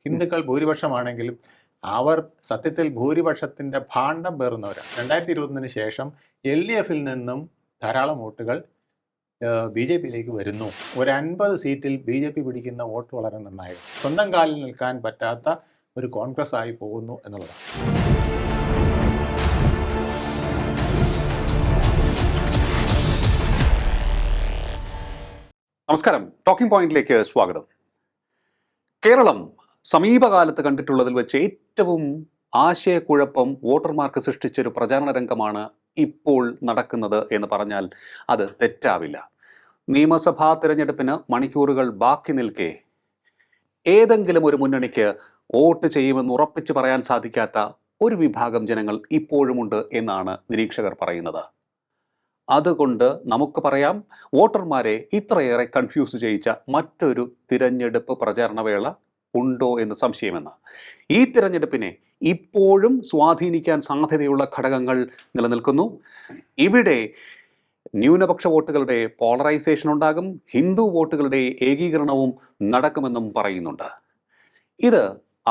ഹിന്ദുക്കൾ ഭൂരിപക്ഷമാണെങ്കിലും അവർ സത്യത്തിൽ ഭൂരിപക്ഷത്തിൻ്റെ ഭാണ്ഡം പേറുന്നവരാണ്. 2021 ശേഷം LDFിൽ നിന്നും ധാരാളം വോട്ടുകൾ BJPയിലേക്ക് വരുന്നു. ഒരു 50 സീറ്റിൽ BJP പിടിക്കുന്ന വോട്ട് വളരെ നിർണായകം. സ്വന്തം കാലിൽ നിൽക്കാൻ പറ്റാത്ത ഒരു കോൺഗ്രസ് ആയി പോകുന്നു എന്നുള്ളതാണ്. നമസ്കാരം, ടോക്കിംഗ് പോയിന്റിലേക്ക് സ്വാഗതം. കേരളം സമീപകാലത്ത് കണ്ടിട്ടുള്ളതിൽ വെച്ച് ഏറ്റവും ആശയക്കുഴപ്പം വോട്ടർമാർക്ക് സൃഷ്ടിച്ചൊരു പ്രചാരണ രംഗമാണ് ഇപ്പോൾ നടക്കുന്നത് എന്ന് പറഞ്ഞാൽ അത് തെറ്റാവില്ല. നിയമസഭാ തിരഞ്ഞെടുപ്പിന് മണിക്കൂറുകൾ ബാക്കി നിൽക്കെ ഏതെങ്കിലും ഒരു മുന്നണിക്ക് വോട്ട് ചെയ്യുമെന്ന് ഉറപ്പിച്ച് പറയാൻ സാധിക്കാത്ത ഒരു വിഭാഗം ജനങ്ങൾ ഇപ്പോഴുമുണ്ട് എന്നാണ് നിരീക്ഷകർ പറയുന്നത്. അതുകൊണ്ട് നമുക്ക് പറയാം, വോട്ടർമാരെ ഇത്രയേറെ കൺഫ്യൂസ് ചെയ്യിച്ച മറ്റൊരു തിരഞ്ഞെടുപ്പ് പ്രചാരണവേള ഉണ്ടോ എന്ന് സംശയമെന്ന്. ഈ തിരഞ്ഞെടുപ്പിനെ ഇപ്പോഴും സ്വാധീനിക്കാൻ സാധ്യതയുള്ള ഘടകങ്ങൾ നിലനിൽക്കുന്നു. ഇവിടെ ന്യൂനപക്ഷ വോട്ടുകളുടെ പോളറൈസേഷൻ ഉണ്ടാകും, ഹിന്ദു വോട്ടുകളുടെ ഏകീകരണവും നടക്കുമെന്നും പറയുന്നുണ്ട്. ഇത്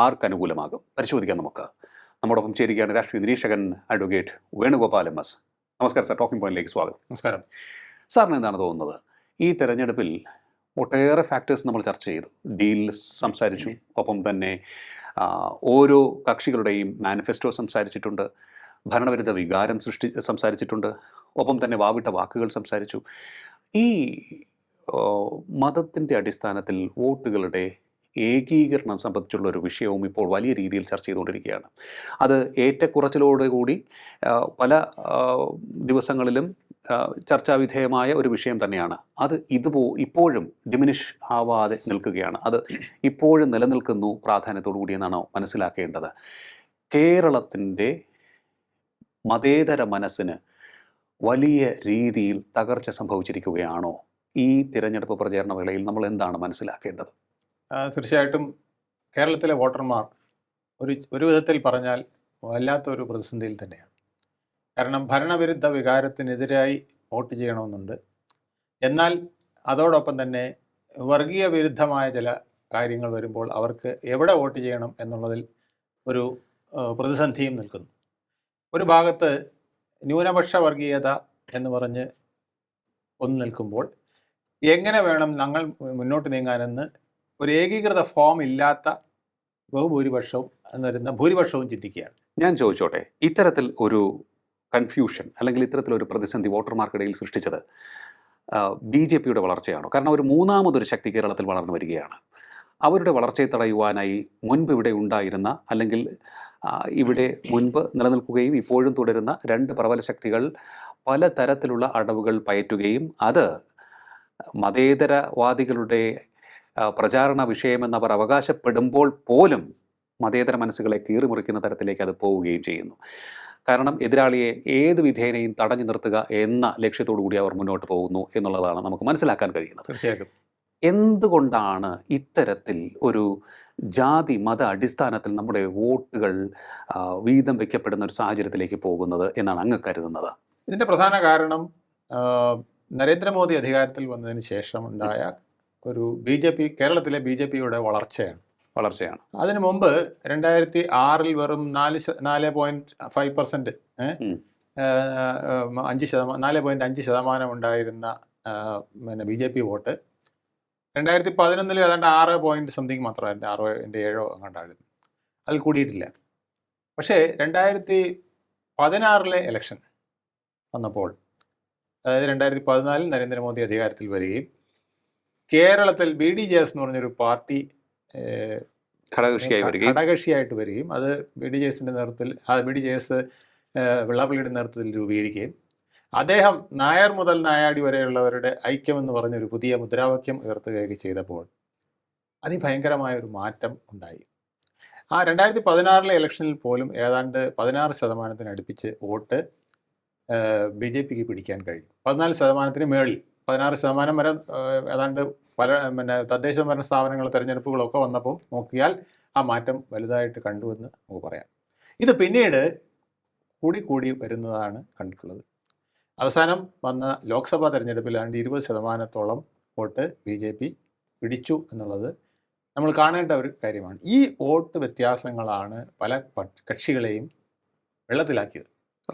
ആർക്കനുകൂലമാകും പരിശോധിക്കാം നമുക്ക്. നമ്മോടൊപ്പം ചേരുകയാണ് രാഷ്ട്രീയ നിരീക്ഷകൻ അഡ്വക്കേറ്റ് വേണുഗോപാൽ MS. നമസ്കാരം സാർ, ടോക്കിംഗ് പോയിന്റിലേക്ക് സ്വാഗതം. നമസ്കാരം. സാറിന് എന്താണ് തോന്നുന്നത്? ഈ തെരഞ്ഞെടുപ്പിൽ ഒട്ടേറെ ഫാക്ടേഴ്സ് നമ്മൾ ചർച്ച ചെയ്തു, ഡീൽ സംസാരിച്ചു, ഒപ്പം തന്നെ ഓരോ കക്ഷികളുടെയും മാനിഫെസ്റ്റോ സംസാരിച്ചിട്ടുണ്ട്, ഭരണവിരുദ്ധ വികാരം സംസാരിച്ചിട്ടുണ്ട്, ഒപ്പം തന്നെ വാവിട്ട വാക്കുകൾ സംസാരിച്ചു. ഈ മതത്തിൻ്റെ അടിസ്ഥാനത്തിൽ വോട്ടുകളുടെ ഏകീകരണം സംബന്ധിച്ചുള്ള ഒരു വിഷയവും ഇപ്പോൾ വലിയ രീതിയിൽ ചർച്ച ചെയ്തുകൊണ്ടിരിക്കുകയാണ്. അത് ഏറ്റക്കുറച്ചിലോടുകൂടി പല ദിവസങ്ങളിലും ചർച്ചാവിധേയമായ ഒരു വിഷയം തന്നെയാണ്. അത് ഇപ്പോഴും ഡിമിനിഷ് ആവാതെ നിൽക്കുകയാണ്. അത് ഇപ്പോഴും നിലനിൽക്കുന്നു പ്രാധാന്യത്തോടു കൂടി എന്നാണ് മനസ്സിലാക്കേണ്ടത്. കേരളത്തിൻ്റെ മതേതര മനസ്സിന് വലിയ രീതിയിൽ തകർച്ച സംഭവിച്ചിരിക്കുകയാണോ? ഈ തിരഞ്ഞെടുപ്പ് പ്രചാരണ വേളയിൽ നമ്മൾ എന്താണ് മനസ്സിലാക്കേണ്ടത്? തീർച്ചയായിട്ടും കേരളത്തിലെ വോട്ടർമാർ ഒരു വിധത്തിൽ പറഞ്ഞാൽ വല്ലാത്തൊരു പ്രതിസന്ധിയിൽ തന്നെയാണ്. കാരണം ഭരണവിരുദ്ധ വികാരത്തിനെതിരായി വോട്ട് ചെയ്യണമെന്നുണ്ട്, എന്നാൽ അതോടൊപ്പം തന്നെ വർഗീയ വിരുദ്ധമായ ചില കാര്യങ്ങൾ വരുമ്പോൾ അവർക്ക് എവിടെ വോട്ട് ചെയ്യണം എന്നുള്ളതിൽ ഒരു പ്രതിസന്ധിയും നിൽക്കുന്നു. ഒരു ഭാഗത്ത് ന്യൂനപക്ഷ വർഗീയത എന്ന് പറഞ്ഞ് ഒന്ന് നിൽക്കുമ്പോൾ എങ്ങനെ വേണം ഞങ്ങൾ മുന്നോട്ട് നീങ്ങാനെന്ന് ഒരു ഏകീകൃത ഫോം ഇല്ലാത്ത ബഹുഭൂരിപക്ഷവും എന്ന് ഭൂരിപക്ഷവും ചിന്തിക്കുകയാണ്. ഞാൻ ചോദിച്ചോട്ടെ, ഇത്തരത്തിൽ ഒരു കൺഫ്യൂഷൻ അല്ലെങ്കിൽ ഇത്തരത്തിലൊരു പ്രതിസന്ധി വോട്ടർമാർക്കിടയിൽ സൃഷ്ടിച്ചത് BJPയുടെ വളർച്ചയാണോ? കാരണം ഒരു മൂന്നാമതൊരു ശക്തി കേരളത്തിൽ വളർന്നു വരികയാണ്. അവരുടെ വളർച്ചയെ തടയുവാനായി മുൻപ് ഇവിടെ ഉണ്ടായിരുന്ന, അല്ലെങ്കിൽ ഇവിടെ മുൻപ് നിലനിൽക്കുകയും ഇപ്പോഴും തുടരുന്ന രണ്ട് പ്രബല ശക്തികൾ പല തരത്തിലുള്ള അടവുകൾ പയറ്റുകയും അത് മതേതരവാദികളുടെ പ്രചാരണ വിഷയമെന്നവർ അവകാശപ്പെടുമ്പോൾ പോലും മതേതര മനസ്സുകളെ കീറിമുറിക്കുന്ന തരത്തിലേക്ക് അത് പോവുകയും ചെയ്യുന്നു. കാരണം എതിരാളിയെ ഏത് വിധേനയും തടഞ്ഞു നിർത്തുക എന്ന ലക്ഷ്യത്തോടു കൂടി അവർ മുന്നോട്ട് പോകുന്നു എന്നുള്ളതാണ് നമുക്ക് മനസ്സിലാക്കാൻ കഴിയുന്നത്. തീർച്ചയായിട്ടും. എന്തുകൊണ്ടാണ് ഇത്തരത്തിൽ ഒരു ജാതി മത അടിസ്ഥാനത്തിൽ നമ്മുടെ വോട്ടുകൾ വീതം വയ്ക്കപ്പെടുന്ന ഒരു സാഹചര്യത്തിലേക്ക് പോകുന്നത് എന്നാണ് അങ്ങ് കരുതുന്നത്? ഇതിൻ്റെ പ്രധാന കാരണം നരേന്ദ്രമോദി അധികാരത്തിൽ വന്നതിന് ശേഷം ഉണ്ടായ ഒരു കേരളത്തിലെ BJPയുടെ വളർച്ചയാണ്. അതിനു മുമ്പ് 2006 വെറും 4.5% 4.5% ഉണ്ടായിരുന്ന BJP വോട്ട് 2011 ഏതാണ്ട് 6 മാത്രമായിരുന്നു, 6.7 അങ്ങോട്ടായിരുന്നു. അതിൽ കൂടിയിട്ടില്ല. പക്ഷേ 2016 ഇലക്ഷൻ വന്നപ്പോൾ, അതായത് 2014 നരേന്ദ്രമോദി അധികാരത്തിൽ വരികയും കേരളത്തിൽ BDJS എന്ന് പറഞ്ഞൊരു പാർട്ടി ഘടകകക്ഷിയായിട്ട് വരികയും അത് BDJSന്റെ നേതൃത്വത്തിൽ BDJS വെള്ളാപ്പള്ളിയുടെ നേതൃത്വത്തിൽ രൂപീകരിക്കുകയും അദ്ദേഹം നായർ മുതൽ നായാടി വരെയുള്ളവരുടെ ഐക്യമെന്ന് പറഞ്ഞൊരു പുതിയ മുദ്രാവാക്യം ഉയർത്തുകയൊക്കെ ചെയ്തപ്പോൾ അതിഭയങ്കരമായൊരു മാറ്റം ഉണ്ടായി. ആ 2016 ഇലക്ഷനിൽ പോലും ഏതാണ്ട് 16% അടുപ്പിച്ച് വോട്ട് BJPക്ക് പിടിക്കാൻ കഴിഞ്ഞു. 14% മേളിൽ, 16% വരെ ഏതാണ്ട് പല തദ്ദേശ ഭരണ സ്ഥാപനങ്ങൾ തിരഞ്ഞെടുപ്പുകളൊക്കെ വന്നപ്പോൾ നോക്കിയാൽ ആ മാറ്റം വലുതായിട്ട് കണ്ടുവെന്ന് നമുക്ക് പറയാം. ഇത് പിന്നീട് കൂടി വരുന്നതാണ് കണ്ടിട്ടുള്ളത്. അവസാനം വന്ന ലോക്സഭാ തെരഞ്ഞെടുപ്പിൽ ഏതാണ്ട് 20% വോട്ട് BJP പിടിച്ചു എന്നുള്ളത് നമ്മൾ കാണേണ്ട ഒരു കാര്യമാണ്. ഈ വോട്ട് വ്യത്യാസങ്ങളാണ് പല കക്ഷികളെയും വെള്ളത്തിലാക്കിയത്.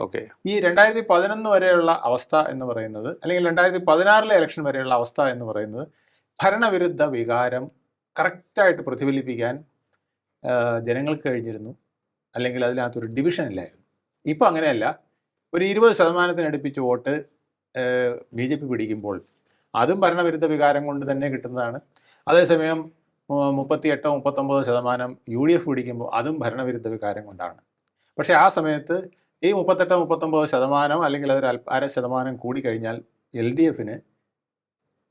ഓക്കെ. ഈ 2011 വരെയുള്ള അവസ്ഥ എന്ന് പറയുന്നത്, അല്ലെങ്കിൽ 2016 ഇലക്ഷൻ വരെയുള്ള അവസ്ഥ എന്ന് പറയുന്നത്, ഭരണവിരുദ്ധ വികാരം കറക്റ്റായിട്ട് പ്രതിഫലിപ്പിക്കാൻ ജനങ്ങൾക്ക് കഴിഞ്ഞിരുന്നു, അല്ലെങ്കിൽ അതിനകത്തൊരു ഡിവിഷൻ ഇല്ലായിരുന്നു. ഇപ്പോൾ അങ്ങനെയല്ല. ഒരു 20% അടുപ്പിച്ച് വോട്ട് BJP പിടിക്കുമ്പോൾ അതും ഭരണവിരുദ്ധ വികാരം കൊണ്ട് തന്നെ കിട്ടുന്നതാണ്. അതേസമയം 38-39% UDF പിടിക്കുമ്പോൾ അതും ഭരണവിരുദ്ധ വികാരം കൊണ്ടാണ്. പക്ഷേ ആ സമയത്ത് ഈ 38-39% അല്ലെങ്കിൽ അതൊരു 0.5% കൂടി കഴിഞ്ഞാൽ LDFന്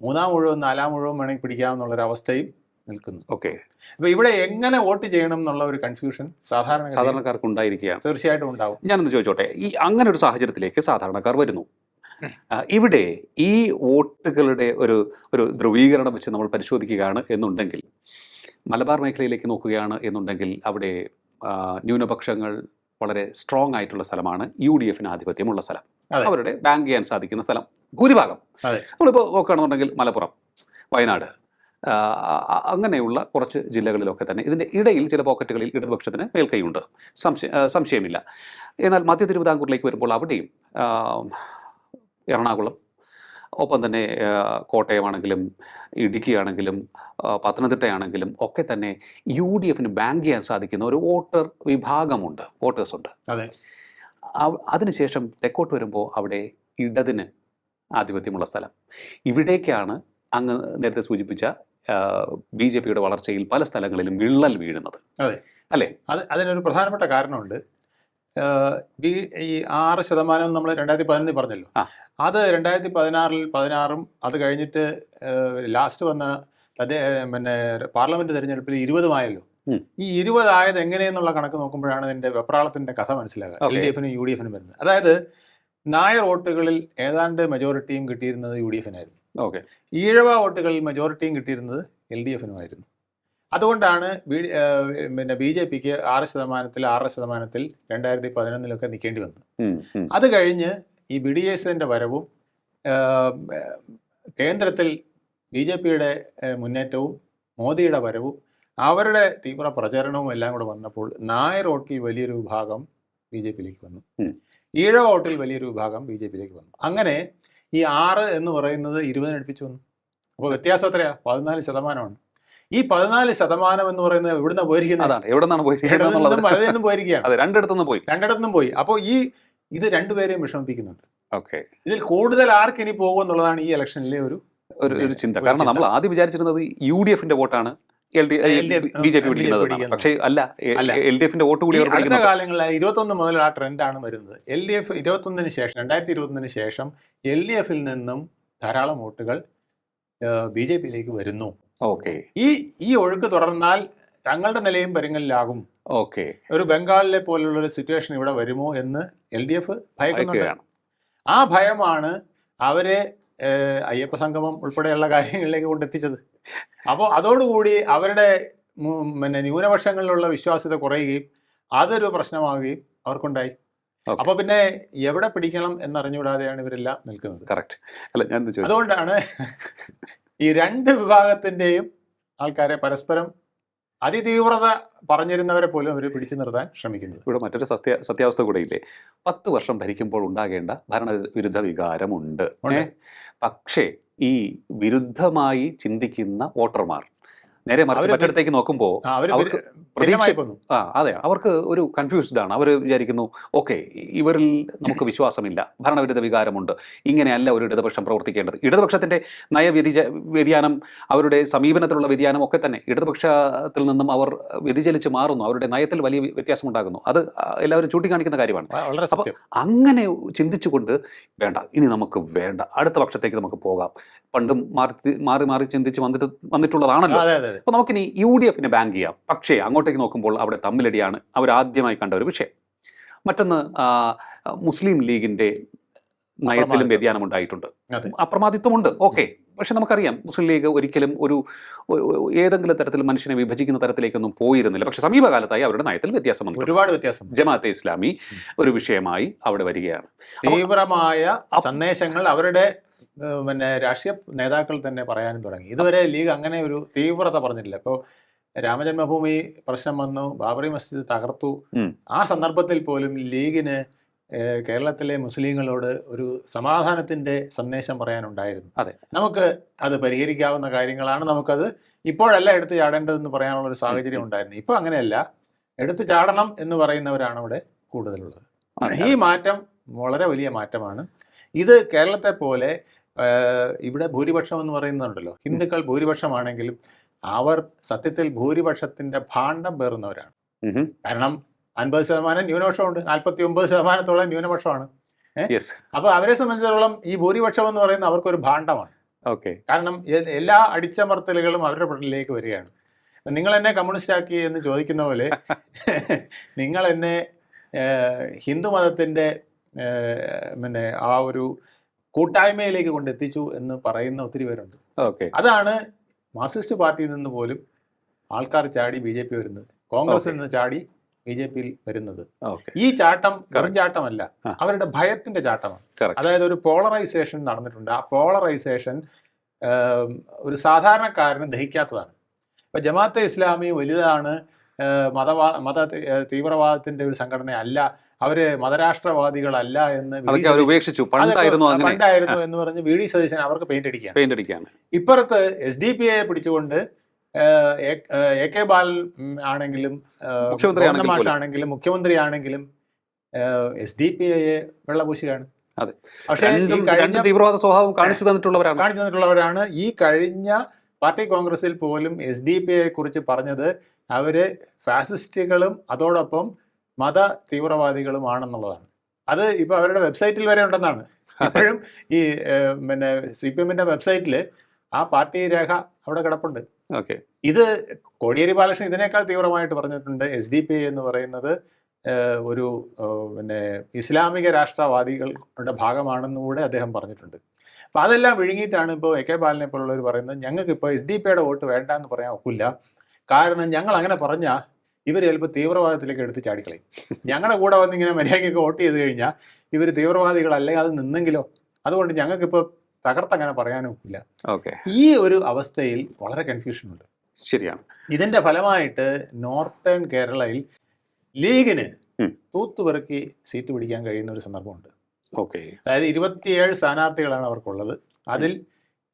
3-ാം മുഴുവൻ 4-ാം മുഴുവൻ വേണമെങ്കിൽ പിടിക്കാമെന്നുള്ളൊരവസ്ഥയും നിൽക്കുന്നു. ഓക്കെ. അപ്പോൾ ഇവിടെ എങ്ങനെ വോട്ട് ചെയ്യണം എന്നുള്ള ഒരു കൺഫ്യൂഷൻ സാധാരണക്കാർക്ക് ഉണ്ടായിരിക്കുകയാണ്. തീർച്ചയായിട്ടും ഉണ്ടാവും. ഞാനൊന്ന് ചോദിച്ചോട്ടെ, ഈ അങ്ങനെ ഒരു സാഹചര്യത്തിലേക്ക് സാധാരണക്കാർ വരുന്നു. ഇവിടെ ഈ വോട്ടുകളുടെ ഒരു ധ്രുവീകരണം വെച്ച് നമ്മൾ പരിശോധിക്കുകയാണ് എന്നുണ്ടെങ്കിൽ, മലബാർ മേഖലയിലേക്ക് നോക്കുകയാണ് എന്നുണ്ടെങ്കിൽ, അവിടെ ന്യൂനപക്ഷങ്ങൾ വളരെ സ്ട്രോങ് ആയിട്ടുള്ള സ്ഥലമാണ്. UDFന് ആധിപത്യമുള്ള സ്ഥലം, അവരുടെ ബാങ്ക് ചെയ്യാൻ സാധിക്കുന്ന സ്ഥലം ഭൂരിഭാഗം. നമ്മളിപ്പോൾ നോക്കുകയാണെന്നുണ്ടെങ്കിൽ മലപ്പുറം, വയനാട്, അങ്ങനെയുള്ള കുറച്ച് ജില്ലകളിലൊക്കെ തന്നെ ഇതിൻ്റെ ഇടയിൽ ചില പോക്കറ്റുകളിൽ ഇടതുപക്ഷത്തിന് മേൽക്കൈയുണ്ട്, സംശയമില്ല. എന്നാൽ മധ്യ തിരുവിതാംകൂറിലേക്ക് വരുമ്പോൾ അവിടെയും എറണാകുളം, ഒപ്പം തന്നെ കോട്ടയമാണെങ്കിലും ഇടുക്കിയാണെങ്കിലും പത്തനംതിട്ടയാണെങ്കിലും ഒക്കെ തന്നെ UDFന് ബാങ്ക് ചെയ്യാൻ സാധിക്കുന്ന ഒരു വിഭാഗമുണ്ട്, വോട്ടേഴ്സുണ്ട്. അതിനുശേഷം തെക്കോട്ട് വരുമ്പോൾ അവിടെ ഇടതിന് ആധിപത്യമുള്ള സ്ഥലം. ഇവിടേക്കാണ് അങ്ങ് നേരത്തെ സൂചിപ്പിച്ച BJPയുടെ വളർച്ചയിൽ പല സ്ഥലങ്ങളിലും വിള്ളൽ വീഴുന്നത്. അല്ലേ? അതിനൊരു പ്രധാനപ്പെട്ട കാരണമുണ്ട്. ഈ 6% നമ്മൾ 2011 പറഞ്ഞല്ലോ, അത് 2016 അത് കഴിഞ്ഞിട്ട് ലാസ്റ്റ് വന്ന പാർലമെന്റ് തെരഞ്ഞെടുപ്പിൽ 20 ഈ 20 ആയത് എങ്ങനെയെന്നുള്ള കണക്ക് നോക്കുമ്പോഴാണ് ഇതിന്റെ വെപ്രാളത്തിന്റെ കഥ മനസ്സിലാക്കുക. LDFനും UDFനും വരുന്നത്. അതായത് നായർ വോട്ടുകളിൽ ഏതാണ്ട് മെജോറിറ്റിയും കിട്ടിയിരുന്നത് UDFനായിരുന്നു. ഈഴവ വോട്ടുകളിൽ മെജോറിറ്റിയും കിട്ടിയിരുന്നത് LDFനുമായിരുന്നു. അതുകൊണ്ടാണ് BJPക്ക് 6%-ൽ 6%-ൽ 2011 നിൽക്കേണ്ടി വന്നത്. അത് കഴിഞ്ഞ് ഈ BDSന്റെ വരവും കേന്ദ്രത്തിൽ BJPയുടെ മുന്നേറ്റവും മോദിയുടെ വരവും അവരുടെ തീവ്ര പ്രചരണവും എല്ലാം കൂടെ വന്നപ്പോൾ നായർ വോട്ടിൽ വലിയൊരു വിഭാഗം BJPയിലേക്ക് വന്നു, ഈഴവ വോട്ടിൽ വലിയൊരു വിഭാഗം BJPയിലേക്ക് വന്നു. അങ്ങനെ ഈ 6 എന്ന് പറയുന്നത് 20 അടുപ്പിച്ച് വന്നു. അപ്പോൾ വ്യത്യാസം എത്രയാ? 14%. ഈ 14% എന്ന് പറയുന്നത് എവിടുന്ന പോയിരിക്കുന്നത്? രണ്ടിടത്തുനിന്നും പോയി. അപ്പോൾ ഇത് രണ്ടുപേരെയും വിഷമിപ്പിക്കുന്നുണ്ട്. ഇതിൽ കൂടുതൽ ആർക്കിനി പോകും എന്നുള്ളതാണ് ഈ ഇലക്ഷനിലെ ഒരു ചിന്ത. കാരണം നമ്മൾ ആദ്യം വിചാരിച്ചിരുന്നത് UDFന്റെ വോട്ടാണ് BJP പിടിക്കുന്നത്. പക്ഷേ അല്ല, LDFന്റെ വോട്ട് കൂടി അടുത്ത കാലങ്ങളിൽ 21 മുതൽ ആ ട്രെൻഡാണ് വരുന്നത്. LDF 2021 ശേഷം LDFൽ നിന്നും ധാരാളം വോട്ടുകൾ BJPയിലേക്ക് വരുന്നു. ഈ ഒഴുക്ക് തുടർന്നാൽ തങ്ങളുടെ നിലയും പരിങ്ങലിലാകും. ഒരു ബംഗാളിലെ പോലുള്ള ഒരു സിറ്റുവേഷൻ ഇവിടെ വരുമോ എന്ന് LDF ഭയക്കുന്നുണ്ട്. ആ ഭയമാണ് അവരെ അയ്യപ്പ സംഗമം ഉൾപ്പെടെയുള്ള കാര്യങ്ങളിലേക്ക് കൊണ്ടെത്തിച്ചത്. അപ്പോൾ അതോടുകൂടി അവരുടെ ന്യൂനപക്ഷങ്ങളിലുള്ള വിശ്വാസ്യത കുറയുകയും അതൊരു പ്രശ്നമാവുകയും അവർക്കുണ്ടായി. അപ്പോൾ പിന്നെ എവിടെ പിടിക്കണം എന്നറിഞ്ഞുകൂടാതെയാണ് ഇവരെല്ലാം നിൽക്കുന്നത്. അതുകൊണ്ടാണ് ഈ രണ്ട് വിഭാഗത്തിൻ്റെയും ആൾക്കാരെ പരസ്പരം അതിതീവ്രത പറഞ്ഞിരുന്നവരെ പോലും അവർ പിടിച്ചു നിർത്താൻ ശ്രമിക്കുന്നത്. ഇവിടെ മറ്റൊരു സത്യാവസ്ഥ കൂടെ ഇല്ലേ? 10 വർഷം ഭരിക്കുമ്പോൾ ഉണ്ടാകേണ്ട ഭരണവിരുദ്ധ വികാരമുണ്ട്. പക്ഷേ ഈ വിരുദ്ധമായി ചിന്തിക്കുന്ന വോട്ടർമാർ നേരെ മറിച്ചിടത്തേക്ക് നോക്കുമ്പോൾ അവർക്ക് ഒരു കൺഫ്യൂസ്ഡ് ആണ്. അവർ വിചാരിക്കുന്നു, ഓക്കെ, ഇവരിൽ നമുക്ക് വിശ്വാസമില്ല, ഭരണവിരുദ്ധ വികാരമുണ്ട്, ഇങ്ങനെയല്ല ഒരു ഇടതുപക്ഷം പ്രവർത്തിക്കേണ്ടത്. ഇടതുപക്ഷത്തിന്റെ വ്യതിയാനം, അവരുടെ സമീപനത്തിലുള്ള വ്യതിയാനം ഒക്കെ തന്നെ ഇടതുപക്ഷത്തിൽ നിന്നും അവർ വ്യതിചലിച്ച് മാറുന്നു, അവരുടെ നയത്തിൽ വലിയ വ്യത്യാസം ഉണ്ടാകുന്നു. അത് എല്ലാവരും ചൂണ്ടിക്കാണിക്കുന്ന കാര്യമാണ്. അപ്പോൾ അങ്ങനെ ചിന്തിച്ചുകൊണ്ട് വേണ്ട, ഇനി നമുക്ക് വേണ്ട, അടുത്ത പക്ഷത്തേക്ക് നമുക്ക് പോകാം, പണ്ടും മാറി മാറി ചിന്തിച്ച് വന്നിട്ടുള്ളതാണല്ലോ. അപ്പോൾ നമുക്കിനി UDFനെ ബാങ്ക് ചെയ്യാം. പക്ഷേ അങ്ങോട്ടേക്ക് നോക്കുമ്പോൾ അവിടെ തമ്മിലടിയാണ് അവരാദ്യമായി കണ്ട ഒരു വിഷയം. മറ്റൊന്ന്, മുസ്ലിം ലീഗിന്റെ നയത്തിലും വ്യതിയാനം ഉണ്ടായിട്ടുണ്ട്, അപ്രമാദിത്വമുണ്ട്. ഓക്കെ, പക്ഷെ നമുക്കറിയാം മുസ്ലിം ലീഗ് ഒരിക്കലും ഏതെങ്കിലും തരത്തിൽ മനുഷ്യനെ വിഭജിക്കുന്ന തരത്തിലേക്കൊന്നും പോയിരുന്നില്ല. പക്ഷെ സമീപകാലത്തായി അവരുടെ നയത്തിൽ വ്യത്യാസം വന്നു, ഒരുപാട് വ്യത്യാസം. ജമാഅത്തെ ഇസ്ലാമി ഒരു വിഷയമായി അവിടെ വരികയാണ്. തീവ്രമായ സന്ദേശങ്ങൾ അവരുടെ രാഷ്ട്രീയ നേതാക്കൾ തന്നെ പറയാനും തുടങ്ങി. ഇതുവരെ ലീഗ് അങ്ങനെ ഒരു തീവ്രത പറഞ്ഞിട്ടില്ല. ഇപ്പോൾ രാമജന്മഭൂമി പ്രശ്നം വന്നു, ബാബറി മസ്ജിദ് തകർത്തു. ഉം. ആ സന്ദർഭത്തിൽ പോലും ലീഗിന് കേരളത്തിലെ മുസ്ലിങ്ങളോട് ഒരു സമാധാനത്തിൻ്റെ സന്ദേശം പറയാനുണ്ടായിരുന്നു. അതെ. നമുക്ക് അത് പരിഹരിക്കാവുന്ന കാര്യങ്ങളാണ്, നമുക്കത് ഇപ്പോഴല്ല എടുത്തു ചാടേണ്ടതെന്ന് പറയാനുള്ള ഒരു സാഹചര്യം ഉണ്ടായിരുന്നു. ഇപ്പോൾ അങ്ങനെയല്ല, എടുത്തു ചാടണം എന്ന് പറയുന്നവരാണ് അവിടെ കൂടുതലുള്ളത്. ഈ മാറ്റം വളരെ വലിയ മാറ്റമാണ്. ഇത് കേരളത്തെ പോലെ ഇവിടെ ഭൂരിപക്ഷം എന്ന് പറയുന്നുണ്ടല്ലോ, ഹിന്ദുക്കൾ ഭൂരിപക്ഷമാണെങ്കിലും അവർ സത്യത്തിൽ ഭൂരിപക്ഷത്തിന്റെ ഭാണ്ഡം പേറുന്നവരാണ്. കാരണം 50% ന്യൂനപക്ഷമുണ്ട്, 49% ന്യൂനപക്ഷമാണ്. അപ്പൊ അവരെ സംബന്ധിച്ചിടത്തോളം ഈ ഭൂരിപക്ഷം എന്ന് പറയുന്നത് അവർക്കൊരു ഭാണ്ഡമാണ്. കാരണം എല്ലാ അടിച്ചമർത്തലുകളും അവരുടെ പിന്നിലേക്ക് വരികയാണ്. നിങ്ങൾ എന്നെ കമ്മ്യൂണിസ്റ്റ് ആക്കി എന്ന് ചോദിക്കുന്ന പോലെ നിങ്ങൾ എന്നെ ഹിന്ദു മതത്തിന്റെ പിന്നെ ആ ഒരു കൂട്ടായ്മയിലേക്ക് കൊണ്ടെത്തിച്ചു എന്ന് പറയുന്ന ഒത്തിരി പേരുണ്ട്. അതാണ് മാർക്സിസ്റ്റ് പാർട്ടിയിൽ നിന്ന് പോലും ആൾക്കാർ ചാടി ബി.ജെ.പി. വരുന്നത്, കോൺഗ്രസിൽ നിന്ന് ചാടി ബി.ജെ.പിയിൽ വരുന്നത്. ഈ ചാട്ടം വെറും ചാട്ടമല്ല, അവരുടെ ഭയത്തിന്റെ ചാട്ടമാണ്. അതായത് ഒരു പോളറൈസേഷൻ നടന്നിട്ടുണ്ട്. ആ പോളറൈസേഷൻ ഒരു സാധാരണക്കാരന് ദഹിക്കാത്തതാണ്. ഇപ്പൊ ജമാഅത്തെ ഇസ്ലാമി വലുതാണ്, മത തീവ്രവാദത്തിന്റെ ഒരു സംഘടന അല്ല, അവര് മതരാഷ്ട്രവാദികളല്ല എന്ന് പണ്ടായിരുന്നു എന്ന് പറഞ്ഞ് വി.ഡി. സതീശൻ അവർക്ക് പെയിന്റ് അടിക്കുകയാണ്. ഇപ്പുറത്ത് SDPI പിടിച്ചുകൊണ്ട് AK ബാലൻ ആണെങ്കിലും ആണെങ്കിലും മുഖ്യമന്ത്രി ആണെങ്കിലും SDPI വെള്ളപൂശുകയാണ്. പക്ഷേ തീവ്രവാദ സ്വഭാവം കാണിച്ചു തന്നിട്ടുള്ളവരാണ്. ഈ കഴിഞ്ഞ പാർട്ടി കോൺഗ്രസിൽ പോലും SDPI കുറിച്ച് പറഞ്ഞത് അവര് ഫാസിസ്റ്റുകളും അതോടൊപ്പം മത തീവ്രവാദികളുമാണെന്നുള്ളതാണ്. അത് ഇപ്പൊ അവരുടെ വെബ്സൈറ്റിൽ വരെ ഉണ്ടെന്നാണ്. ഇപ്പോഴും ഈ പിന്നെ CPM-ന്റെ വെബ്സൈറ്റിൽ ആ പാർട്ടി രേഖ അവിടെ കിടപ്പുണ്ട്. ഇത് കോടിയേരി ബാലകൃഷ്ണൻ ഇതിനേക്കാൾ തീവ്രമായിട്ട് പറഞ്ഞിട്ടുണ്ട്. SDPI എന്ന് പറയുന്നത് ഒരു പിന്നെ ഇസ്ലാമിക രാഷ്ട്രവാദികളുടെ ഭാഗമാണെന്നുകൂടെ അദ്ദേഹം പറഞ്ഞിട്ടുണ്ട്. അപ്പം അതെല്ലാം വിഴുങ്ങിയിട്ടാണ് ഇപ്പോൾ AK ബാലനെ പോലുള്ളവർ പറയുന്നത് ഞങ്ങൾക്ക് ഇപ്പോൾ SDPIയുടെ വോട്ട് വേണ്ട എന്ന് പറയാൻ ഒക്കില്ല. കാരണം ഞങ്ങൾ അങ്ങനെ പറഞ്ഞാൽ ഇവർ ചിലപ്പോൾ തീവ്രവാദത്തിലേക്ക് എടുത്ത് ചാടിക്കളയും. ഞങ്ങളുടെ കൂടെ വന്ന് ഇങ്ങനെ മര്യാദയ്ക്കൊക്കെ വോട്ട് ചെയ്ത് കഴിഞ്ഞാൽ ഇവർ തീവ്രവാദികളല്ലേ, അത് നിന്നെങ്കിലോ, അതുകൊണ്ട് ഞങ്ങൾക്കിപ്പോൾ തകർത്തങ്ങനെ പറയാനും ഇല്ല. ഈ ഒരു അവസ്ഥയിൽ വളരെ കൺഫ്യൂഷനുണ്ട്. ശരിയാണ്. ഇതിന്റെ ഫലമായിട്ട് നോർത്തേൺ കേരളയിൽ ലീഗിന് തൂത്തുപെറുക്കി സീറ്റ് പിടിക്കാൻ കഴിയുന്ന ഒരു സന്ദർഭമുണ്ട്. അതായത് 27 സ്ഥാനാർത്ഥികളാണ് അവർക്കുള്ളത്. അതിൽ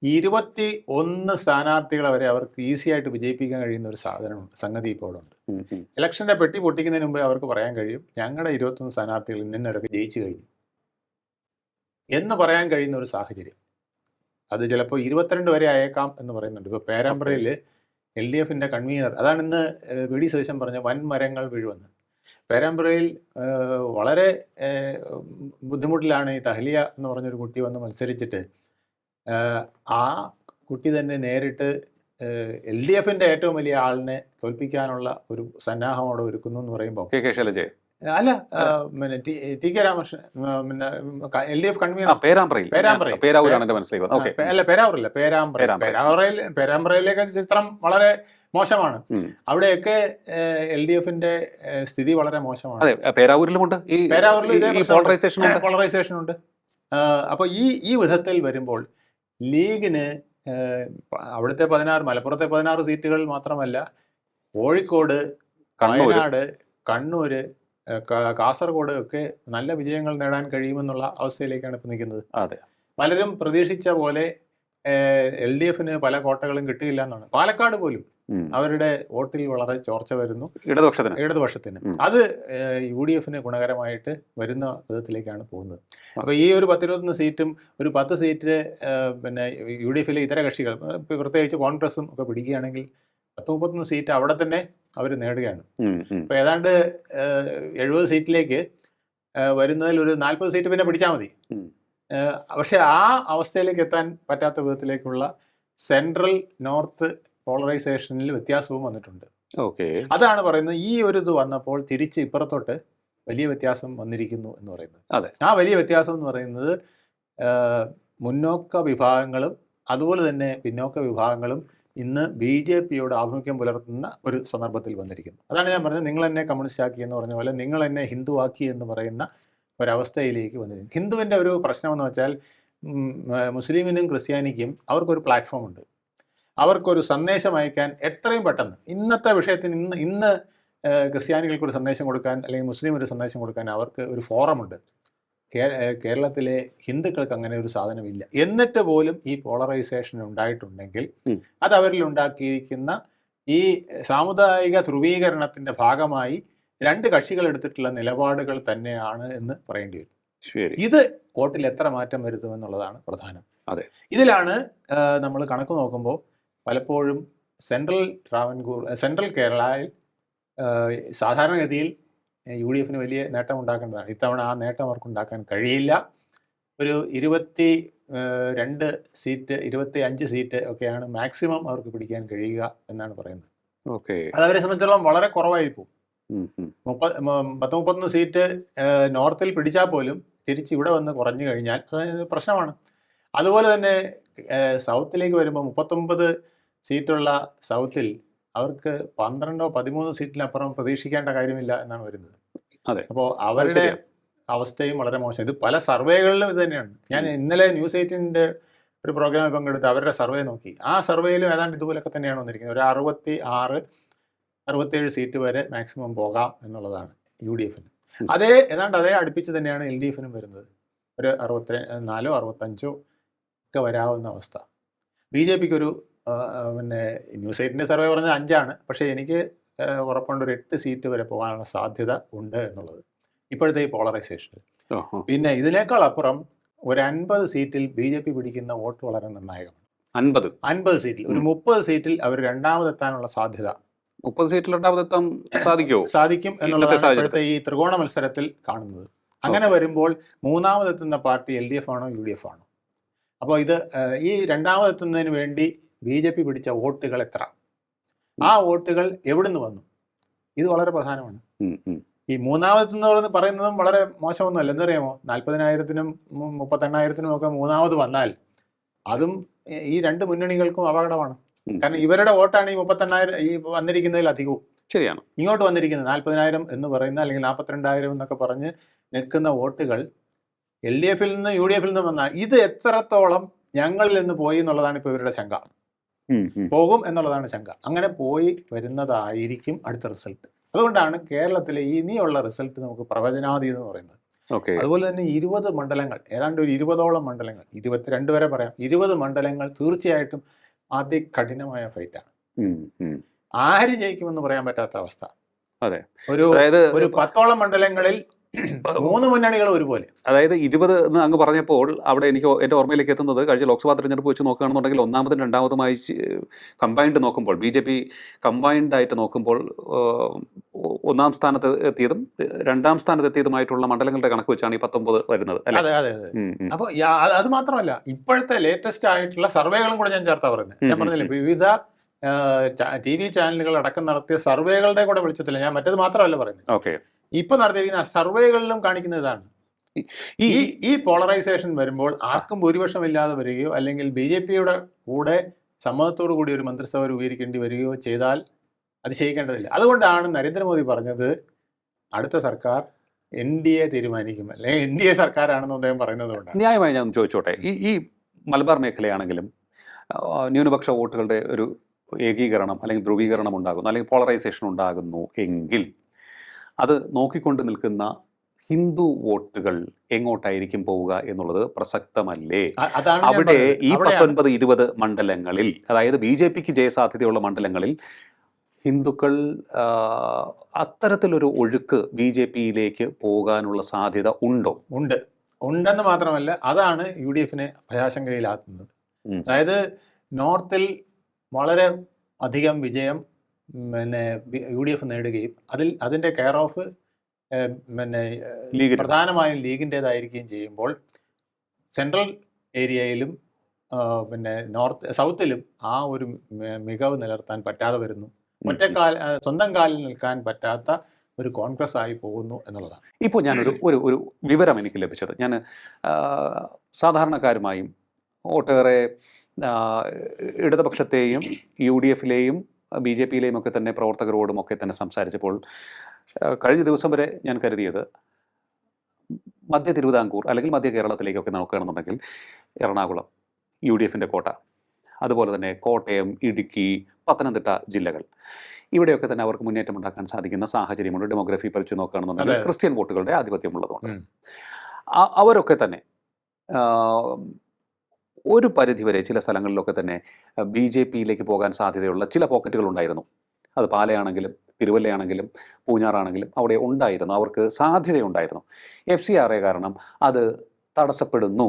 21 സ്ഥാനാർത്ഥികളെ വരെ അവർക്ക് ഈസി ആയിട്ട് വിജയിപ്പിക്കാൻ കഴിയുന്ന ഒരു സംഗതി ഇപ്പോൾ ഉണ്ട്. ഇലക്ഷന്റെ പെട്ടി പൊട്ടിക്കുന്നതിന് മുമ്പേ അവർക്ക് പറയാൻ കഴിയും ഞങ്ങളുടെ 21 സ്ഥാനാർത്ഥികൾ ഇന്നവരൊക്കെ ജയിച്ചു കഴിഞ്ഞു എന്ന് പറയാൻ കഴിയുന്ന ഒരു സാഹചര്യം. അത് ചിലപ്പോൾ 22 വരെ അയക്കാം എന്ന് പറയുന്നുണ്ട്. ഇപ്പോൾ പേരാമ്പ്രയിൽ LDF-ന്റെ കൺവീനർ, അതാണ് ഇന്ന് വി.ഡി. സതീശൻ പറഞ്ഞ വൻമരങ്ങൾ വീഴുവെന്ന്. പേരാമ്പ്രയിൽ വളരെ ബുദ്ധിമുട്ടിലാണ് ഈ തഹ്ലിയ എന്ന് പറഞ്ഞൊരു കുട്ടി വന്ന് മത്സരിച്ചിട്ട് ആ കുട്ടി തന്നെ നേരിട്ട് LDF-ന്റെ ഏറ്റവും വലിയ ആളിനെ തോൽപ്പിക്കാനുള്ള ഒരു സന്നാഹം അവിടെ ഒരുക്കുന്നു എന്ന് പറയുമ്പോൾ അല്ല ടി കെ രാമകൃഷ്ണൻ പിന്നെ LDF കൺവീനർ പേരാമ്പ്രയിലേക്ക് ചിത്രം വളരെ മോശമാണ്. അവിടെയൊക്കെ LDF-ന്റെ സ്ഥിതി വളരെ മോശമാണ്. പേരാവൂരിൽ പോളറൈസേഷൻ ഉണ്ട്. അപ്പൊ ഈ വിധത്തിൽ വരുമ്പോൾ ലീഗിന് അവിടുത്തെ 16 മലപ്പുറത്തെ 16 സീറ്റുകൾ മാത്രമല്ല, കോഴിക്കോട്, വയനാട്, കണ്ണൂര്, കാസർഗോഡ് ഒക്കെ നല്ല വിജയങ്ങൾ നേടാൻ കഴിയുമെന്നുള്ള അവസ്ഥയിലേക്കാണ് ഇപ്പൊ നിൽക്കുന്നത്. പലരും പ്രതീക്ഷിച്ച പോലെ LDF-ന് പല കോട്ടകളും കിട്ടിയില്ല എന്നാണ്. പാലക്കാട് പോലും അവരുടെ വോട്ടിൽ വളരെ ചോർച്ച വരുന്നു ഇടതുപക്ഷത്തിന്. അത് UDF-ന് ഗുണകരമായിട്ട് വരുന്ന വിധത്തിലേക്കാണ് പോകുന്നത്. അപ്പോൾ ഈ ഒരു 10-21 സീറ്റും ഒരു 10 സീറ്റ് പിന്നെ UDF-ലെ ഇതര കക്ഷികൾ പ്രത്യേകിച്ച് കോൺഗ്രസും ഒക്കെ പിടിക്കുകയാണെങ്കിൽ 10-31 സീറ്റ് അവിടെ തന്നെ അവർ നേടുകയാണ്. അപ്പോൾ ഏതാണ്ട് 70 സീറ്റിലേക്ക് വരുന്നതിൽ ഒരു 40 സീറ്റ് പിന്നെ പിടിച്ചാൽ മതി. പക്ഷെ ആ അവസ്ഥയിലേക്ക് എത്താൻ പറ്റാത്ത വിധത്തിലേക്കുള്ള സെൻട്രൽ നോർത്ത് പോളറൈസേഷനിൽ വ്യത്യാസവും വന്നിട്ടുണ്ട്. അതാണ് പറയുന്നത് ഈ ഒരു ഇത് വന്നപ്പോൾ തിരിച്ച് ഇപ്പുറത്തോട്ട് വലിയ വ്യത്യാസം വന്നിരിക്കുന്നു എന്ന് പറയുന്നത്. ആ വലിയ വ്യത്യാസം എന്ന് പറയുന്നത് മുന്നോക്ക വിഭാഗങ്ങളും അതുപോലെ തന്നെ പിന്നോക്ക വിഭാഗങ്ങളും ഇന്ന് BJP-യോട് ആഭിമുഖ്യം പുലർത്തുന്ന ഒരു സന്ദർഭത്തിൽ വന്നിരിക്കുന്നു. അതാണ് ഞാൻ പറഞ്ഞത്, നിങ്ങൾ എന്നെ കമ്മ്യൂണിസ്റ്റ് ആക്കി എന്ന് പറഞ്ഞ പോലെ നിങ്ങൾ എന്നെ ഹിന്ദു ആക്കി എന്ന് പറയുന്ന ഒരവസ്ഥയിലേക്ക് വന്നിരിക്കുന്നു. ഹിന്ദുവിൻ്റെ ഒരു പ്രശ്നമെന്ന് വെച്ചാൽ മുസ്ലിമിനും ക്രിസ്ത്യാനിക്കും അവർക്കൊരു പ്ലാറ്റ്ഫോം ഉണ്ട്. അവർക്കൊരു സന്ദേശം അയക്കാൻ എത്രയും പെട്ടെന്ന് ഇന്നത്തെ വിഷയത്തിന് ഇന്ന് ക്രിസ്ത്യാനികൾക്കൊരു സന്ദേശം കൊടുക്കാൻ അല്ലെങ്കിൽ മുസ്ലിം ഒരു സന്ദേശം കൊടുക്കാൻ അവർക്ക് ഒരു ഫോറമുണ്ട്. കേരളത്തിലെ ഹിന്ദുക്കൾക്ക് അങ്ങനെ ഒരു സാധനമില്ല. എന്നിട്ട് പോലും ഈ പോളറൈസേഷൻ ഉണ്ടായിട്ടുണ്ടെങ്കിൽ അത് അവരിൽ ഉണ്ടാക്കിയിരിക്കുന്ന ഈ സാമുദായിക ധ്രുവീകരണത്തിന്റെ ഭാഗമായി രണ്ട് കക്ഷികൾ എടുത്തിട്ടുള്ള നിലപാടുകൾ തന്നെയാണ് എന്ന് പറയേണ്ടി വരും. ഇത് വോട്ടിൽ എത്ര മാറ്റം വരുത്തുമെന്നുള്ളതാണ് പ്രധാനം. അതെ, ഇതിലാണ് നമ്മൾ കണക്ക് നോക്കുമ്പോൾ പലപ്പോഴും സെൻട്രൽ കേരളയിൽ സാധാരണഗതിയിൽ UDF വലിയ നേട്ടം ഉണ്ടാക്കേണ്ടതാണ്. ഇത്തവണ ആ നേട്ടം അവർക്ക് ഉണ്ടാക്കാൻ കഴിയില്ല. ഒരു 22 സീറ്റ് 25 സീറ്റ് ഒക്കെയാണ് മാക്സിമം അവർക്ക് പിടിക്കാൻ കഴിയുക എന്നാണ് പറയുന്നത്. അത് അവരെ സംബന്ധിച്ചിടത്തോളം വളരെ കുറവായിരിക്കും. 30-31 സീറ്റ് നോർത്തിൽ പിടിച്ചാൽ പോലും തിരിച്ച് ഇവിടെ വന്ന് കുറഞ്ഞു കഴിഞ്ഞാൽ അത് പ്രശ്നമാണ്. അതുപോലെ തന്നെ സൗത്തിലേക്ക് വരുമ്പോൾ 39 സീറ്റുള്ള സൗത്തിൽ അവർക്ക് 12-13 സീറ്റിനപ്പുറം പ്രതീക്ഷിക്കേണ്ട കാര്യമില്ല എന്നാണ് വരുന്നത്. അപ്പോൾ അവരുടെ അവസ്ഥയും വളരെ മോശം. ഇത് പല സർവേകളിലും ഇത് തന്നെയാണ്. ഞാൻ ഇന്നലെ ന്യൂസ് 18-ന്റെ ഒരു പ്രോഗ്രാമിൽ പങ്കെടുത്ത് അവരുടെ സർവേ നോക്കി. ആ സർവേയിലും ഏതാണ്ട് ഇതുപോലൊക്കെ തന്നെയാണ് വന്നിരിക്കുന്നത്. ഒരു 66-67 സീറ്റ് വരെ മാക്സിമം പോകാം എന്നുള്ളതാണ് UDF-ന്. ഏതാണ്ട് അതേ അടുപ്പിച്ച് തന്നെയാണ് LDF-നും വരുന്നത്. ഒരു 64-65 ഒക്കെ വരാവുന്ന അവസ്ഥ. BJPക്ക് ഒരു പിന്നെ ന്യൂസ് 18-ന്റെ സർവേ പറഞ്ഞത് 5 പക്ഷേ എനിക്ക് ഉറപ്പുണ്ട് ഒരു 8 സീറ്റ് വരെ പോകാനുള്ള സാധ്യത ഉണ്ട് എന്നുള്ളത് ഇപ്പോഴത്തെ ഈ പോളറൈസേഷനിൽ. പിന്നെ ഇതിനേക്കാൾ അപ്പുറം ഒരു 50 സീറ്റിൽ BJP പിടിക്കുന്ന വോട്ട് വളരെ നിർണായകമാണ്. 50 സീറ്റിൽ ഒരു 30 സീറ്റിൽ അവർ രണ്ടാമതെത്താനുള്ള സാധ്യത. 30 സീറ്റിൽ രണ്ടാമതെത്താൻ സാധിക്കും എന്നുള്ളതാണ് ഇപ്പോഴത്തെ ഈ ത്രികോണ മത്സരത്തിൽ കാണുന്നത്. അങ്ങനെ വരുമ്പോൾ മൂന്നാമതെത്തുന്ന പാർട്ടി LDF ആണോ UDF ആണോ? അപ്പോൾ ഇത് ഈ രണ്ടാമതെത്തുന്നതിന് വേണ്ടി BJP പിടിച്ച വോട്ടുകൾ എത്ര, ആ വോട്ടുകൾ എവിടുന്ന് വന്നു, ഇത് വളരെ പ്രധാനമാണ്. ഈ മൂന്നാമതെത്തുന്നവരെന്ന് പറയുന്നതും വളരെ മോശമൊന്നുമല്ല. എന്തറിയാമോ, 40,000-നും 38,000-നും ഒക്കെ മൂന്നാമത് വന്നാൽ അതും ഈ രണ്ട് മുന്നണികൾക്കും അപകടമാണ്. കാരണം ഇവരുടെ വോട്ടാണ് ഈ 38,000 ഈ വന്നിരിക്കുന്നതിൽ അധികവും. ശരിയാണ്. ഇങ്ങോട്ട് വന്നിരിക്കുന്നത് 40,000 എന്ന് പറയുന്ന അല്ലെങ്കിൽ 42,000 എന്നൊക്കെ പറഞ്ഞ് നിൽക്കുന്ന വോട്ടുകൾ LDF-ൽ നിന്ന് UDF-ൽ നിന്ന് വന്നാൽ ഇത് എത്രത്തോളം ഞങ്ങളിൽ നിന്ന് പോയി എന്നുള്ളതാണ് ഇപ്പോൾ ഇവരുടെ ശങ്ക. പോകും എന്നുള്ളതാണ് ശങ്ക. അങ്ങനെ പോയി വരുന്നതായിരിക്കും അടുത്ത റിസൾട്ട്. അതുകൊണ്ടാണ് കേരളത്തിലെ ഇനിയുള്ള റിസൾട്ട് നമുക്ക് പ്രവചനാതീതം എന്ന് പറയുന്നത്. അതുപോലെ തന്നെ 20 മണ്ഡലങ്ങൾ, ഏതാണ്ട് ഒരു 20ഓളം മണ്ഡലങ്ങൾ, 22 വരെ പറയാം, 20 മണ്ഡലങ്ങൾ തീർച്ചയായിട്ടും അതികഠിനമായ ഫൈറ്റാണ്. ആര് ജയിക്കുമെന്ന് പറയാൻ പറ്റാത്ത അവസ്ഥ. ഒരു 10ഓളം മണ്ഡലങ്ങളിൽ 3 മുന്നണികൾ ഒരുപോലെ. അതായത് 20 എന്ന് അങ്ങ് പറഞ്ഞപ്പോൾ അവിടെ എനിക്ക് എൻ്റെ ഓർമ്മയിലേക്ക് എത്തുന്നത് കഴിഞ്ഞ ലോക്സഭാ തെരഞ്ഞെടുപ്പ് വെച്ച് നോക്കുകയാണെന്നുണ്ടെങ്കിൽ ഒന്നാമതും രണ്ടാമതുമായി കമ്പൈൻഡ് നോക്കുമ്പോൾ BJP കമ്പൈൻഡ് ആയിട്ട് നോക്കുമ്പോൾ ഒന്നാം സ്ഥാനത്ത് എത്തിയതും രണ്ടാം സ്ഥാനത്ത് എത്തിയതുമായിട്ടുള്ള മണ്ഡലങ്ങളുടെ കണക്ക് വെച്ചാണ് ഈ 19 വരുന്നത്. അതെ. അപ്പോൾ അത് മാത്രമല്ല, ഇപ്പോഴത്തെ ലേറ്റസ്റ്റ് ആയിട്ടുള്ള സർവേകളും കൂടെ ഞാൻ ചേർത്താ പറയുന്നത്. ഞാൻ പറഞ്ഞില്ലേ, വിവിധ TV ചാനലുകൾ അടക്കം നടത്തിയ സർവേകളുടെ കൂടെ വിളിച്ചത്തില്ല. ഞാൻ മറ്റേത് മാത്രമല്ല പറയുന്നത്. ഇപ്പൊ നടത്തിയിരിക്കുന്ന സർവേകളിലും കാണിക്കുന്ന ഇതാണ്. ഈ പോളറൈസേഷൻ വരുമ്പോൾ ആർക്കും ഭൂരിപക്ഷം ഇല്ലാതെ വരികയോ അല്ലെങ്കിൽ BJPയുടെ കൂടെ സമ്മതത്തോടു കൂടി ഒരു മന്ത്രിസഭ രൂപീകരിക്കേണ്ടി വരികയോ ചെയ്താൽ അത് ചെയ്യിക്കേണ്ടതില്ല. അതുകൊണ്ടാണ് നരേന്ദ്രമോദി പറഞ്ഞത് അടുത്ത സർക്കാർ NDA തീരുമാനിക്കും, അല്ലെങ്കിൽ NDA സർക്കാരാണെന്ന് അദ്ദേഹം പറയുന്നത് കൊണ്ടാണ്. ന്യായമായി ഞാൻ ചോദിച്ചോട്ടെ, ഈ മലബാർ മേഖലയാണെങ്കിലും ന്യൂനപക്ഷ വോട്ടുകളുടെ ഒരു ഏകീകരണം അല്ലെങ്കിൽ ധ്രുവീകരണം ഉണ്ടാകുന്നു, അല്ലെങ്കിൽ പോളറൈസേഷൻ ഉണ്ടാകുന്നു എങ്കിൽ അത് നോക്കിക്കൊണ്ട് നിൽക്കുന്ന ഹിന്ദു വോട്ടുകൾ എങ്ങോട്ടായിരിക്കും പോവുക എന്നുള്ളത് പ്രസക്തമല്ലേ? അവിടെ ഈ 19-20 മണ്ഡലങ്ങളിൽ, അതായത് BJPക്ക് ജയസാധ്യതയുള്ള മണ്ഡലങ്ങളിൽ ഹിന്ദുക്കൾ അത്തരത്തിലൊരു ഒഴുക്ക് BJPയിലേക്ക് പോകാനുള്ള സാധ്യത ഉണ്ടെന്ന് മാത്രമല്ല, അതാണ് UDF-നെ ഭയാശങ്കയിലാക്കുന്നത്. അതായത് നോർത്തിൽ വളരെ അധികം വിജയം പിന്നെ UDF നേടുകയും അതിൻ്റെ കെയർ ഓഫ് പിന്നെ പ്രധാനമായും ലീഗിൻ്റെതായിരിക്കുകയും ചെയ്യുമ്പോൾ സെൻട്രൽ ഏരിയയിലും പിന്നെ സൗത്തിലും ആ ഒരു മികവ് നിലനിർത്താൻ പറ്റാതെ വരുന്നു. സ്വന്തം കാലിൽ നിൽക്കാൻ പറ്റാത്ത ഒരു കോൺഗ്രസ് ആയി പോകുന്നു എന്നുള്ളതാണ്. ഇപ്പോൾ ഞാനൊരു ഒരു വിവരം എനിക്ക് ലഭിച്ചത്, ഞാൻ സാധാരണക്കാരുമായും ഒട്ടേറെ ഇടതുപക്ഷത്തെയും UDF-ലെയും BJPയിലെയും ഒക്കെ തന്നെ പ്രവർത്തകരോടും ഒക്കെ തന്നെ സംസാരിച്ചപ്പോൾ കഴിഞ്ഞ ദിവസം വരെ ഞാൻ കരുതിയത് മധ്യ തിരുവിതാംകൂർ അല്ലെങ്കിൽ മധ്യ കേരളത്തിലേക്കൊക്കെ നോക്കുകയാണെന്നുണ്ടെങ്കിൽ എറണാകുളം UDF-ന്റെ കോട്ട, അതുപോലെ തന്നെ കോട്ടയം, ഇടുക്കി, പത്തനംതിട്ട ജില്ലകൾ, ഇവിടെയൊക്കെ തന്നെ അവർക്ക് മുന്നേറ്റം ഉണ്ടാക്കാൻ സാധിക്കുന്ന സാഹചര്യമുണ്ട്. ഡെമോഗ്രഫി പരിച്ചു നോക്കുകയാണെന്നുണ്ടെങ്കിൽ ക്രിസ്ത്യൻ വോട്ടുകളുടെ ആധിപത്യമുള്ളതുകൊണ്ട് അവരൊക്കെ തന്നെ ഒരു പരിധിവരെ ചില സ്ഥലങ്ങളിലൊക്കെ തന്നെ BJP-യിലേക്ക് പോകാൻ സാധ്യതയുള്ള ചില പോക്കറ്റുകൾ ഉണ്ടായിരുന്നു. അത് പാലയാണെങ്കിലും തിരുവല്ലയാണെങ്കിലും പൂഞ്ഞാറാണെങ്കിലും അവിടെ ഉണ്ടായിരുന്നു, അവർക്ക് സാധ്യതയുണ്ടായിരുന്നു. FCRA കാരണം അത് തടസ്സപ്പെടുന്നു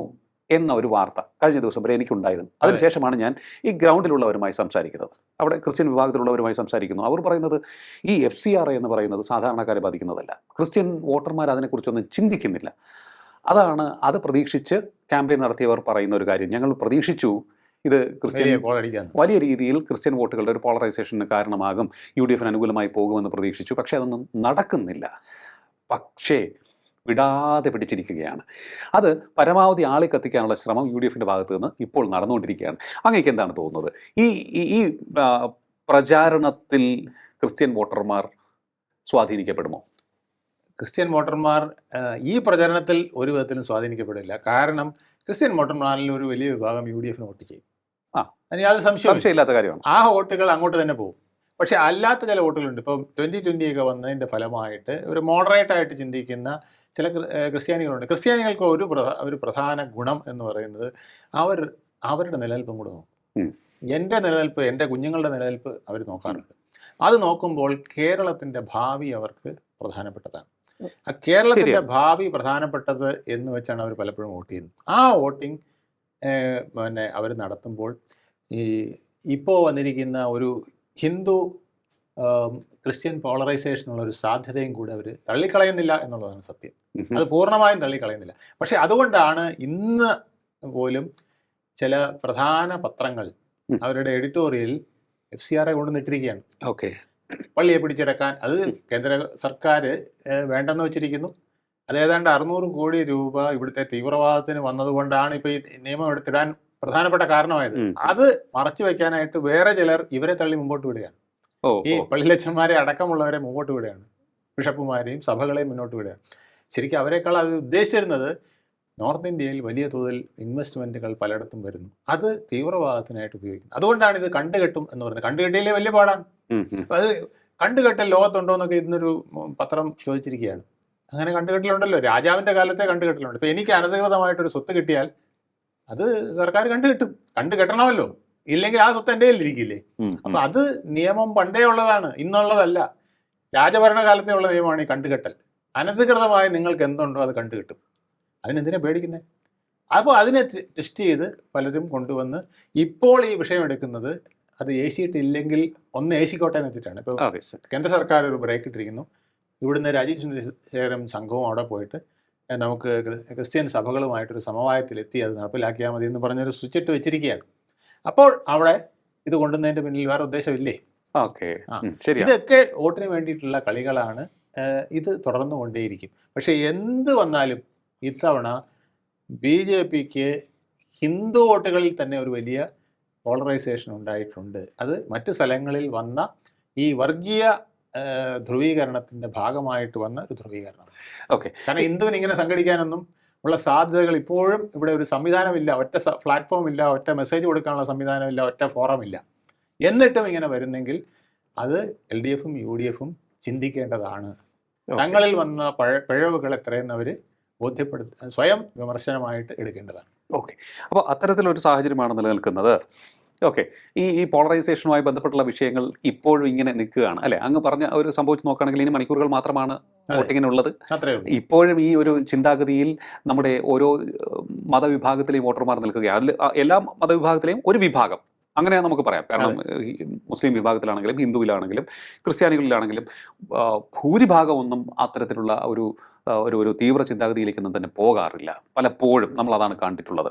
എന്ന ഒരു വാർത്ത കഴിഞ്ഞ ദിവസം വരെ എനിക്കുണ്ടായിരുന്നു. അതിനുശേഷമാണ് ഞാൻ ഈ ഗ്രൗണ്ടിലുള്ളവരുമായി സംസാരിക്കുന്നത്, അവിടെ ക്രിസ്ത്യൻ വിഭാഗത്തിലുള്ളവരുമായി സംസാരിക്കുന്നു. അവർ പറയുന്നത് ഈ FCRA എന്ന് പറയുന്നത് സാധാരണക്കാരെ ബാധിക്കുന്നതല്ല, ക്രിസ്ത്യൻ വോട്ടർമാർ അതിനെക്കുറിച്ചൊന്നും ചിന്തിക്കുന്നില്ല. അത് പ്രതീക്ഷിച്ച് ക്യാമ്പയിൻ നടത്തിയവർ പറയുന്ന ഒരു കാര്യം. ഞങ്ങൾ പ്രതീക്ഷിച്ചു ഇത് വലിയ രീതിയിൽ ക്രിസ്ത്യൻ വോട്ടുകളുടെ ഒരു പോളറൈസേഷന് കാരണമാകും, UDF-ന് അനുകൂലമായി പോകുമെന്ന് പ്രതീക്ഷിച്ചു. പക്ഷേ അതൊന്നും നടക്കുന്നില്ല. പക്ഷേ വിടാതെ പിടിച്ചിരിക്കുകയാണ്. അത് പരമാവധി ആളെ കത്തിക്കാനുള്ള ശ്രമം UDF-ന്റെ ഭാഗത്ത് നിന്ന് ഇപ്പോൾ നടന്നുകൊണ്ടിരിക്കുകയാണ്. അങ്ങേക്ക് എന്താണ് തോന്നുന്നത്? ഈ പ്രചാരണത്തിൽ ക്രിസ്ത്യൻ വോട്ടർമാർ സ്വാധീനിക്കപ്പെടുമോ? ക്രിസ്ത്യൻ വോട്ടർമാർ ഈ പ്രചരണത്തിൽ ഒരു വിധത്തിലും സ്വാധീനിക്കപ്പെടില്ല. കാരണം ക്രിസ്ത്യൻ വോട്ടർമാരിൽ ഒരു വലിയ വിഭാഗം UDF-ന് വോട്ട് ചെയ്യും. അത് സംശയമില്ലാത്ത കാര്യമാണ്. ആ വോട്ടുകൾ അങ്ങോട്ട് തന്നെ പോകും. പക്ഷെ അല്ലാത്ത ചില വോട്ടുകളുണ്ട്. ഇപ്പം 2020 ഒക്കെ വന്നതിൻ്റെ ഫലമായിട്ട് ഒരു മോഡറേറ്റ് ആയിട്ട് ചിന്തിക്കുന്ന ചില ക്രിസ്ത്യാനികളുണ്ട്. ക്രിസ്ത്യാനികൾക്ക് ഒരു പ്രധാന ഗുണം എന്ന് പറയുന്നത് അവരുടെ നിലനിൽപ്പും കൂടെ നോക്കും. എൻ്റെ നിലനിൽപ്പ്, എൻ്റെ കുഞ്ഞുങ്ങളുടെ നിലനിൽപ്പ് അവർ നോക്കാറുണ്ട്. അത് നോക്കുമ്പോൾ കേരളത്തിൻ്റെ ഭാവി അവർക്ക് പ്രധാനപ്പെട്ടതാണ്. കേരളത്തിൻ്റെ ഭാവി പ്രധാനപ്പെട്ടത് എന്ന് വെച്ചാണ് അവർ പലപ്പോഴും വോട്ട് ചെയ്യുന്നത്. ആ വോട്ടിംഗ് അവർ നടത്തുമ്പോൾ ഇപ്പോൾ വന്നിരിക്കുന്ന ഒരു ഹിന്ദു ക്രിസ്ത്യൻ പോളറൈസേഷനുള്ള ഒരു സാധ്യതയും കൂടെ അവർ തള്ളിക്കളയുന്നില്ല എന്നുള്ളതാണ് സത്യം. അത് പൂർണ്ണമായും തള്ളിക്കളയുന്നില്ല. പക്ഷെ അതുകൊണ്ടാണ് ഇന്ന് പോലും ചില പ്രധാന പത്രങ്ങൾ അവരുടെ എഡിറ്റോറിയൽ FCRA കൊണ്ടുവന്നിട്ടിരിക്കുകയാണ്. പള്ളിയെ പിടിച്ചെടുക്കാൻ. അത് കേന്ദ്ര സർക്കാർ വേണ്ടെന്ന് വെച്ചിരിക്കുന്നു. അത് ഏതാണ്ട് 600 കോടി രൂപ ഇവിടുത്തെ തീവ്രവാദത്തിന് വന്നതുകൊണ്ടാണ് ഇപ്പോൾ ഈ നിയമം എടുത്തിടാൻ പ്രധാനപ്പെട്ട കാരണമായത്. അത് മറച്ചു വയ്ക്കാനായിട്ട് വേറെ ചിലർ ഇവരെ തള്ളി മുമ്പോട്ട് വിടുകയാണ്. ഈ പള്ളിലച്ചന്മാരെ അടക്കമുള്ളവരെ മുമ്പോട്ട് വിടുകയാണ്, ബിഷപ്പുമാരെയും സഭകളെയും മുന്നോട്ട് വിടുകയാണ്. ശരിക്കും അവരെക്കാൾ അത് ഉദ്ദേശിച്ചിരുന്നത് നോർത്ത് ഇന്ത്യയിൽ വലിയ തോതിൽ ഇൻവെസ്റ്റ്മെൻറ്റുകൾ പലയിടത്തും വരുന്നു, അത് തീവ്രവാദത്തിനായിട്ട് ഉപയോഗിക്കുന്നു. അതുകൊണ്ടാണ് ഇത് കണ്ടുകെട്ടും എന്ന് പറയുന്നത്. കണ്ടുകെട്ടിയില്ലേ വലിയ പാടാണ്. അത് കണ്ടുകെട്ടൽ ലോകത്തുണ്ടോ എന്നൊക്കെ ഇന്നൊരു പത്രം ചോദിച്ചിരിക്കുകയാണ്. അങ്ങനെ കണ്ടുകെട്ടലുണ്ടല്ലോ, രാജാവിൻ്റെ കാലത്തെ കണ്ടുകെട്ടലുണ്ട്. ഇപ്പോൾ എനിക്ക് അനധികൃതമായിട്ടൊരു സ്വത്ത് കിട്ടിയാൽ അത് സർക്കാർ കണ്ടുകെട്ടണമല്ലോ, ഇല്ലെങ്കിൽ ആ സ്വത്ത് എൻ്റെ കയ്യിലിരിക്കില്ലേ. അപ്പം അത് നിയമം പണ്ടേ ഉള്ളതാണ്, ഇന്നുള്ളതല്ല. രാജഭരണകാലത്തെ ഉള്ള നിയമമാണ് ഈ കണ്ടുകെട്ടൽ. അനധികൃതമായി നിങ്ങൾക്ക് എന്തുണ്ടോ അത് കണ്ടുകെട്ടും. അതിനെന്തിനാ പേടിക്കുന്നത്? അപ്പോൾ അതിനെ ടെസ്റ്റ് ചെയ്ത് പലരും കൊണ്ടുവന്ന് ഇപ്പോൾ ഈ വിഷയം എടുക്കുന്നത് അത് ഏശിയിട്ടില്ലെങ്കിൽ ഒന്ന് ഏശിക്കോട്ടെ എന്ന് വെച്ചിട്ടാണ്. ഇപ്പോൾ കേന്ദ്ര സർക്കാർ ഒരു ബ്രേക്ക് ഇട്ടിരിക്കുന്നു. ഇവിടുന്ന് രാജീവ് ചന്ദ്രശേഖരൻ സംഘവും അവിടെ പോയിട്ട് നമുക്ക് ക്രിസ്ത്യൻ സഭകളുമായിട്ടൊരു സമവായത്തിലെത്തി അത് നടപ്പിലാക്കിയാൽ മതി എന്ന് പറഞ്ഞൊരു സ്വിച്ച് ഇട്ട് വെച്ചിരിക്കുകയാണ്. അപ്പോൾ അവിടെ ഇത് കൊണ്ടുവന്നതിൻ്റെ പിന്നിൽ വേറെ ഉദ്ദേശമില്ലേ? ഇതൊക്കെ വോട്ടിന് വേണ്ടിയിട്ടുള്ള കളികളാണ്. ഇത് തുടർന്നു കൊണ്ടേയിരിക്കും. പക്ഷേ എന്ത് വന്നാലും ഇത്തവണ BJP-ക്ക് ഹിന്ദു വോട്ടുകളിൽ തന്നെ ഒരു വലിയ പോളറൈസേഷൻ ഉണ്ടായിട്ടുണ്ട്. അത് മറ്റ് സ്ഥലങ്ങളിൽ വന്ന ഈ വർഗീയ ധ്രുവീകരണത്തിൻ്റെ ഭാഗമായിട്ട് വന്ന ഒരു ധ്രുവീകരണമാണ്. കാരണം ഹിന്ദുവിന് ഇങ്ങനെ സംഘടിക്കാനൊന്നും ഉള്ള സാധ്യതകൾ ഇപ്പോഴും ഇവിടെ ഒരു സംവിധാനമില്ല, ഒറ്റ പ്ലാറ്റ്ഫോം ഇല്ല, ഒറ്റ മെസ്സേജ് കൊടുക്കാനുള്ള സംവിധാനമില്ല, ഒറ്റ ഫോറം ഇല്ല. എന്നിട്ടും ഇങ്ങനെ വരുന്നെങ്കിൽ അത് LDF-ഉം UDF-ഉം ചിന്തിക്കേണ്ടതാണ്. തങ്ങളിൽ വന്ന പിഴവുകൾ എത്രയെന്നവർ സ്വയം വിമർശനമായിട്ട് എടുക്കേണ്ടതാണ്. അപ്പോൾ അത്തരത്തിലൊരു സാഹചര്യമാണ് നിലനിൽക്കുന്നത്. ഈ പോളറൈസേഷനുമായി ബന്ധപ്പെട്ടുള്ള വിഷയങ്ങൾ ഇപ്പോഴും ഇങ്ങനെ നിൽക്കുകയാണ് അല്ലേ? അങ്ങ് പറഞ്ഞ ഒരു സംഭവിച്ച് നോക്കുകയാണെങ്കിൽ ഇനി മണിക്കൂറുകൾ മാത്രമാണ് വോട്ടിങ്ങിനുള്ളത്. ഇപ്പോഴും ഈ ഒരു ചിന്താഗതിയിൽ നമ്മുടെ ഓരോ മതവിഭാഗത്തിലെയും വോട്ടർമാർ നിൽക്കുകയാണ്. അതിൽ എല്ലാ മതവിഭാഗത്തിലെയും ഒരു വിഭാഗം അങ്ങനെ നമുക്ക് പറയാം. കാരണം മുസ്ലിം വിഭാഗത്തിലാണെങ്കിലും ഹിന്ദുവിലാണെങ്കിലും ക്രിസ്ത്യാനികളിലാണെങ്കിലും ഭൂരിഭാഗം ഒന്നും അത്തരത്തിലുള്ള ഒരു തീവ്ര ചിന്താഗതിയിലേക്കൊന്നും തന്നെ പോകാറില്ല. പലപ്പോഴും നമ്മൾ അതാണ് കണ്ടിട്ടുള്ളത്.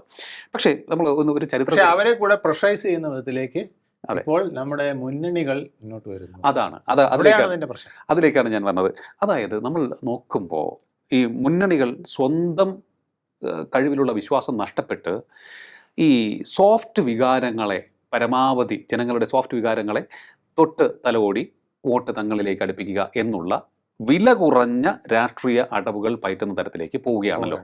പക്ഷേ നമ്മൾ ഒരു ചരിത്രം അവരെ കൂടെ പ്രഷറൈസ് ചെയ്യുന്ന വിധത്തിലേക്ക് ഇപ്പോൾ നമ്മുടെ മുന്നണികൾ മുന്നോട്ട് വരുന്നു. അതിലേക്കാണ് ഞാൻ വന്നത്. അതായത് നമ്മൾ നോക്കുമ്പോൾ ഈ മുന്നണികൾ സ്വന്തം കഴിവിലുള്ള വിശ്വാസം നഷ്ടപ്പെട്ട് ഈ സോഫ്റ്റ് വികാരങ്ങളെ പരമാവധി ജനങ്ങളുടെ സോഫ്റ്റ് വികാരങ്ങളെ തൊട്ട് തലോടി വോട്ട് തങ്ങളിലേക്ക് അടുപ്പിക്കുക എന്നുള്ള വില കുറഞ്ഞ രാഷ്ട്രീയ അടവുകൾ പയറ്റുന്ന തരത്തിലേക്ക് പോവുകയാണല്ലോ.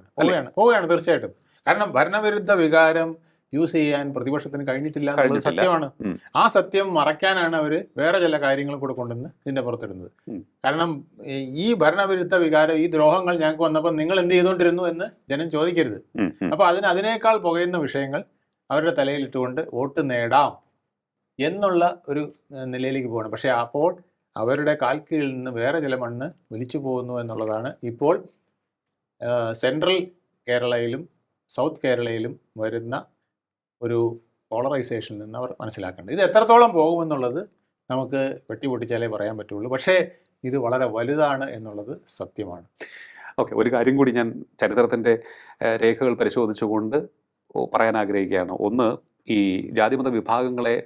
പോവുകയാണ് തീർച്ചയായിട്ടും. കാരണം ഭരണവിരുദ്ധ വികാരം യൂസ് ചെയ്യാൻ പ്രതിപക്ഷത്തിന് കഴിഞ്ഞിട്ടില്ല എന്നുള്ളത് കഴിഞ്ഞിട്ടില്ല. സത്യമാണ്. ഉം. ആ സത്യം മറയ്ക്കാനാണ് അവർ വേറെ ചില കാര്യങ്ങൾ കൂടെ കൊണ്ടുവന്ന് ഇതിന്റെ പുറത്തിടുന്നത്. ഉം. കാരണം ഈ ഭരണവിരുദ്ധ വികാരം, ഈ ദ്രോഹങ്ങൾ ഞങ്ങൾക്ക് വന്നപ്പോൾ നിങ്ങൾ എന്ത് ചെയ്തുകൊണ്ടിരുന്നു എന്ന് ജനം ചോദിക്കരുത്. ഉം. ഉം. അപ്പോൾ അതിനേക്കാൾ പുകയുന്ന വിഷയങ്ങൾ അവരുടെ തലയിലിട്ടുകൊണ്ട് വോട്ട് നേടാം എന്നുള്ള ഒരു നിലയിലേക്ക് പോകണം. പക്ഷേ അപ്പോൾ അവരുടെ കാൽക്കീഴിൽ നിന്ന് വേറെ ചില മണ്ണ് വലിച്ചു പോകുന്നു എന്നുള്ളതാണ് ഇപ്പോൾ സെൻട്രൽ കേരളയിലും സൗത്ത് കേരളയിലും വരുന്ന ഒരു പോളറൈസേഷനിൽ നിന്ന് അവർ മനസ്സിലാക്കേണ്ടത്. ഇത് എത്രത്തോളം പോകുമെന്നുള്ളത് നമുക്ക് വെട്ടിപ്പൊട്ടിച്ചാലേ പറയാൻ പറ്റുള്ളൂ. പക്ഷേ ഇത് വളരെ വലുതാണ് എന്നുള്ളത് സത്യമാണ്. ഓക്കെ, ഒരു കാര്യം കൂടി ഞാൻ ചരിത്രത്തിൻ്റെ രേഖകൾ പരിശോധിച്ചുകൊണ്ട് പറയാൻ ആഗ്രഹിക്കുകയാണ്. ഒന്ന്, ഈ ജാതിമത വിഭാഗങ്ങളെ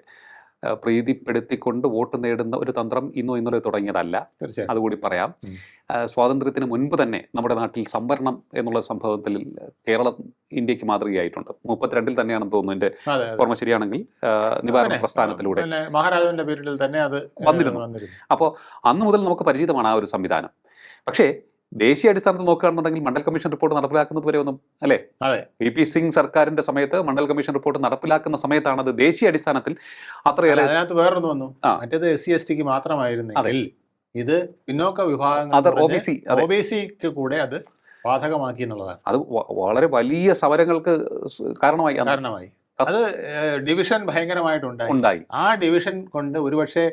പ്രീതിപ്പെടുത്തിക്കൊണ്ട് വോട്ട് നേടുന്ന ഒരു തന്ത്രം ഇന്നോ ഇന്നലെ തുടങ്ങിയതല്ല, തീർച്ചയായും. അതുകൂടി പറയാം. സ്വാതന്ത്ര്യത്തിന് മുൻപ് തന്നെ നമ്മുടെ നാട്ടിൽ സംവരണം എന്നുള്ള സംഭവത്തിൽ കേരളം ഇന്ത്യക്ക് മാതൃകയായിട്ടുണ്ട്. 32 തന്നെയാണെന്ന് തോന്നുന്നു, എൻ്റെ ഓർമ്മ ശരിയാണെങ്കിൽ, നിവാരണ പ്രസ്ഥാനത്തിലൂടെ മഹാരാജാവിന്റെ പീരീഡിൽ തന്നെ അത് വന്നിരുന്നു. അപ്പോൾ അന്ന് മുതൽ നമുക്ക് പരിചിതമാണ് ആ ഒരു സംവിധാനം. പക്ഷേ ദേശീയ അടിസ്ഥാനത്തിൽ നോക്കുകയാണെന്നുണ്ടെങ്കിൽ മണ്ഡൽ കമ്മീഷൻ റിപ്പോർട്ട് നടപ്പിലാക്കുന്നത് വരെ ഒന്നും അല്ലേ, VP സിംഗ് സർക്കാരിന്റെ സമയത്ത് മണ്ഡൽ കമ്മീഷൻ റിപ്പോർട്ട് നടപ്പിലാക്കുന്ന സമയത്ത് അത് ദേശീയ അടിസ്ഥാനത്തിൽ അത്രയേറെ. അതിനകത്ത് വേറൊന്ന് വന്നു, മറ്റേത് SC/ST മാത്രമായിരുന്നെങ്കിൽ ഇത് പിന്നോക്ക വിഭാഗങ്ങൾ OBC-ക്ക് കൂടെ അത് ബാധകമാക്കി എന്നുള്ളതാണ്. അത് വളരെ വലിയ സമരങ്ങൾക്ക് കാരണമായി. അത് ഡിവിഷൻ ഭയങ്കരമായിട്ടുണ്ടായി. ആ ഡിവിഷൻ കൊണ്ട് ഒരുപക്ഷെ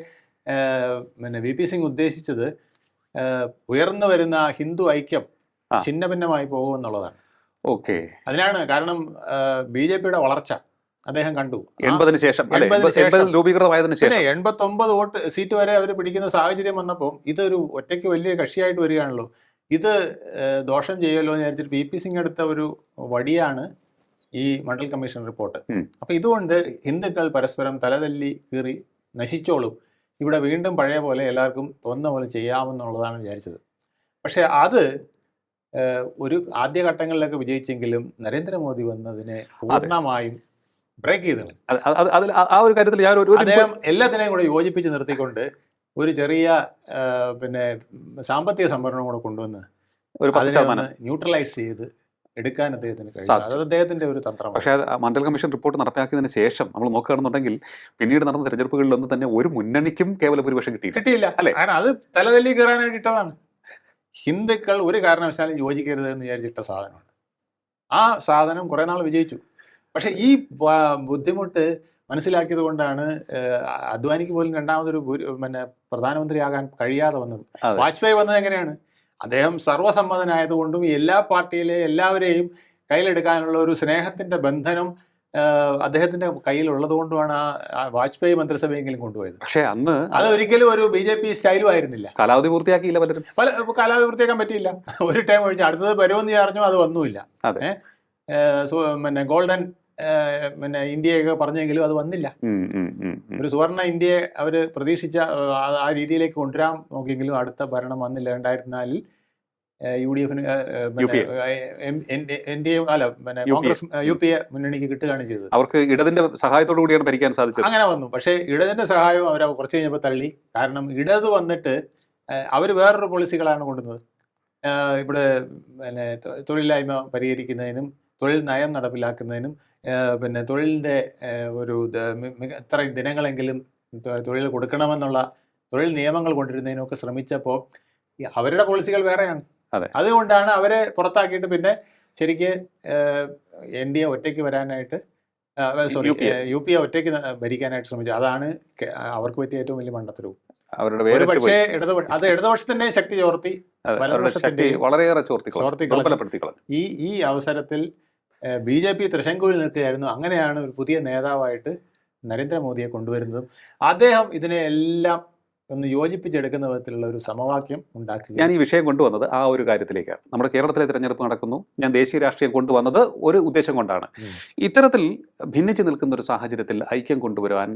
VP സിംഗ് ഉദ്ദേശിച്ചത് ഉയർന്നു വരുന്ന ഹിന്ദു ഐക്യം ഛിന്ന ഭിന്നമായി പോകുമെന്നുള്ളതാണ്. ഓക്കെ, അതിനാണ് കാരണം BJP-യുടെ വളർച്ച അദ്ദേഹം കണ്ടു. 80-ന് ശേഷം രൂപീകൃതമായതിനു ശേഷം 89 സീറ്റ് വരെ അവർ പിടിക്കുന്ന സാഹചര്യം വന്നപ്പോൾ ഇതൊരു ഒറ്റയ്ക്ക് വലിയ കക്ഷിയായിട്ട് വരികയാണല്ലോ, ഇത് ദോഷം ചെയ്യുമല്ലോ എന്ന് വിചാരിച്ചിട്ട് VP സിംഗ് എടുത്ത ഒരു വടിയാണ് ഈ മണ്ഡൽ കമ്മീഷൻ റിപ്പോർട്ട്. അപ്പൊ ഇതുകൊണ്ട് ഹിന്ദുക്കൾ പരസ്പരം തലതല്ലി കീറി നശിച്ചോളും, ഇവിടെ വീണ്ടും പഴയ പോലെ എല്ലാവർക്കും തോന്നുന്ന പോലെ ചെയ്യാമെന്നുള്ളതാണ് വിചാരിച്ചത്. പക്ഷെ അത് ഒരു ആദ്യഘട്ടങ്ങളിലൊക്കെ വിജയിച്ചെങ്കിലും നരേന്ദ്രമോദി വന്നതിനെ പൂർണ്ണമായും ബ്രേക്ക് ചെയ്തു. ആ ഒരു കാര്യത്തിൽ അദ്ദേഹം എല്ലാത്തിനെയും കൂടെ യോജിപ്പിച്ച് നിർത്തിക്കൊണ്ട് ഒരു ചെറിയ സാമ്പത്തിക സംവരണം കൂടെ കൊണ്ടുവന്ന് അതിനെ ന്യൂട്രലൈസ് ചെയ്ത് എടുക്കാൻ അദ്ദേഹത്തിന് കഴിയും. അത് അദ്ദേഹത്തിന്റെ ഒരു തന്ത്രമാണ്. പക്ഷേ മണ്ഡൽ കമ്മീഷൻ റിപ്പോർട്ട് നടപ്പാക്കിയതിന് ശേഷം നമ്മൾ നോക്കുകയാണെന്നുണ്ടെങ്കിൽ പിന്നീട് നടന്ന തെരഞ്ഞെടുപ്പുകളിലൊന്നും തന്നെ ഒരു മുന്നണിക്കും കേവല ഭൂരിപക്ഷം കിട്ടിയില്ല അല്ലേ? കാരണം അത് തലതല്ലി കയറാനായിട്ട് ഇട്ടതാണ്. ഹിന്ദുക്കൾ ഒരു കാരണവശാലും യോജിക്കരുത് എന്ന് വിചാരിച്ചിട്ട സാധനമാണ്. ആ സാധനം കുറെ നാൾ വിജയിച്ചു. പക്ഷെ ഈ ബുദ്ധിമുട്ട് മനസ്സിലാക്കിയത് കൊണ്ടാണ് അദ്വാനിക്ക് പോലും രണ്ടാമതൊരു പ്രധാനമന്ത്രിയാകാൻ കഴിയാതെ വന്നത്. വാജ്പേയി വന്നത് എങ്ങനെയാണ്? അദ്ദേഹം സർവ്വസമ്മതനായതുകൊണ്ടും എല്ലാ പാർട്ടിയിലെ എല്ലാവരെയും കയ്യിലെടുക്കാനുള്ള ഒരു സ്നേഹത്തിന്റെ ബന്ധനം അദ്ദേഹത്തിന്റെ കയ്യിലുള്ളത് കൊണ്ടുമാണ് ആ വാജ്പേയി മന്ത്രിസഭയെങ്കിലും കൊണ്ടുപോയത്. പക്ഷേ അന്ന് അത് ഒരിക്കലും ഒരു BJP സ്റ്റൈലും ആയിരുന്നില്ല. കാലാവധി പൂർത്തിയാക്കിയില്ല, കാലാവധി പൂർത്തിയാക്കാൻ പറ്റിയില്ല. ഒരു ടൈം ഒഴിച്ച് അടുത്തത് വരുമെന്ന് അറിഞ്ഞു, അത് വന്നുമില്ല. ഗോൾഡൻ ഇന്ത്യയൊക്കെ പറഞ്ഞെങ്കിലും അത് വന്നില്ല. ഒരു സുവർണ ഇന്ത്യയെ അവര് പ്രതീക്ഷിച്ച ആ രീതിയിലേക്ക് കൊണ്ടുവരാൻ നോക്കിയെങ്കിലും അടുത്ത ഭരണം വന്നില്ല. 2004 UDF-ന് കോൺഗ്രസ് UPA മുന്നണിക്ക് കിട്ടുകയാണ് ചെയ്തത്. അവർക്ക് ഇടതിന്റെ സഹായത്തോടു കൂടിയാണ് ഭരിക്കാൻ സാധിച്ചത്. അങ്ങനെ വന്നു. പക്ഷേ ഇടതിന്റെ സഹായം അവർ കുറച്ച് കഴിഞ്ഞപ്പോൾ തള്ളി. കാരണം ഇടത് വന്നിട്ട് അവർ വേറൊരു പോളിസികളാണ് കൊണ്ടുവന്നത്. ഇവിടെ തൊഴിലില്ലായ്മ പരിഹരിക്കുന്നതിനും തൊഴിൽ നയം നടപ്പിലാക്കുന്നതിനും തൊഴിലിൻ്റെ ഒരു ഇത്രയും ദിനങ്ങളെങ്കിലും തൊഴിൽ കൊടുക്കണമെന്നുള്ള തൊഴിൽ നിയമങ്ങൾ കൊണ്ടുവരുന്നതിനൊക്കെ ശ്രമിച്ചപ്പോൾ അവരുടെ പോളിസികൾ വേറെയാണ്. അതുകൊണ്ടാണ് അവരെ പുറത്താക്കിയിട്ട് പിന്നെ ശരിക്ക് NDA ഒറ്റയ്ക്ക് വരാനായിട്ട് UPA ഒറ്റയ്ക്ക് ഭരിക്കാനായിട്ട് ശ്രമിച്ചത്. അതാണ് അവർക്ക് പറ്റിയ ഏറ്റവും വലിയ മണ്ടത്തരവും. പക്ഷേ ഇടതുപക്ഷത്തിന്റെ ശക്തി ചോർത്തി വളരെയേറെ ഈ അവസരത്തിൽ BJP തൃശങ്കുവിൽ നിൽക്കുകയായിരുന്നു. അങ്ങനെയാണ് ഒരു പുതിയ നേതാവായിട്ട് നരേന്ദ്രമോദിയെ കൊണ്ടുവരുന്നതും അദ്ദേഹം ഇതിനെ എല്ലാം ഒന്ന് യോജിപ്പിച്ചെടുക്കുന്ന വിധത്തിലുള്ള ഒരു സമവാക്യം ഉണ്ടാക്കുക. ഞാൻ ഈ വിഷയം കൊണ്ടുവന്നത് ആ ഒരു കാര്യത്തിലേക്കാണ്. നമ്മുടെ കേരളത്തിലെ തിരഞ്ഞെടുപ്പ് നടക്കുന്നു, ഞാൻ ദേശീയ രാഷ്ട്രീയം കൊണ്ടുവന്നത് ഒരു ഉദ്ദേശം കൊണ്ടാണ്. ഇത്തരത്തിൽ ഭിന്നിച്ച് നിൽക്കുന്ന ഒരു സാഹചര്യത്തിൽ ഐക്യം കൊണ്ടുവരാൻ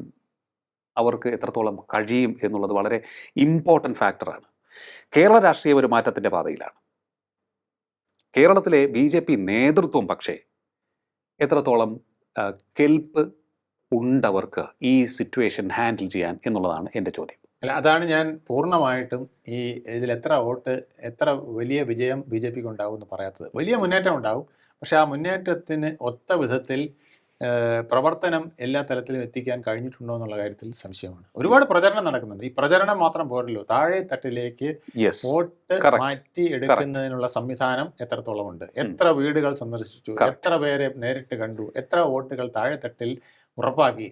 അവർക്ക് എത്രത്തോളം കഴിയും എന്നുള്ളത് വളരെ ഇമ്പോർട്ടൻ്റ് ഫാക്ടറാണ്. കേരള രാഷ്ട്രീയം ഒരു മാറ്റത്തിൻ്റെ പാതയിലാണ്. കേരളത്തിലെ BJP നേതൃത്വം പക്ഷേ എത്രത്തോളം കെൽപ്പ് ഉണ്ടവർക്ക് ഈ സിറ്റുവേഷൻ ഹാൻഡിൽ ചെയ്യാൻ എന്നുള്ളതാണ് എൻ്റെ ചോദ്യം. അല്ല, അതാണ് ഞാൻ പൂർണ്ണമായിട്ടും ഇതിൽ എത്ര വോട്ട്, എത്ര വലിയ വിജയം BJPക്ക് ഉണ്ടാവും എന്ന് പറയാത്തത്. വലിയ മുന്നേറ്റം ഉണ്ടാവും, പക്ഷെ ആ മുന്നേറ്റത്തിന് ഒത്ത വിധത്തിൽ പ്രവർത്തനം എല്ലാ തലത്തിലും എത്തിക്കാൻ കഴിഞ്ഞിട്ടുണ്ടോ എന്നുള്ള കാര്യത്തിൽ സംശയമാണ്. ഒരുപാട് പ്രചരണം നടക്കുന്നുണ്ട്. ഈ പ്രചരണം മാത്രം പോരല്ലോ, താഴെ തട്ടിലേക്ക് യെസ്, വോട്ട് Correct. മാറ്റി എടുക്കുന്നതിനുള്ള സംവിധാനം എത്രത്തോളം ഉണ്ട്, എത്ര വീടുകൾ സന്ദർശിച്ചു, Correct. എത്ര പേരെ നേരിട്ട് കണ്ടു, എത്ര വോട്ടുകൾ താഴെ തട്ടിൽ ഉറപ്പാക്കി.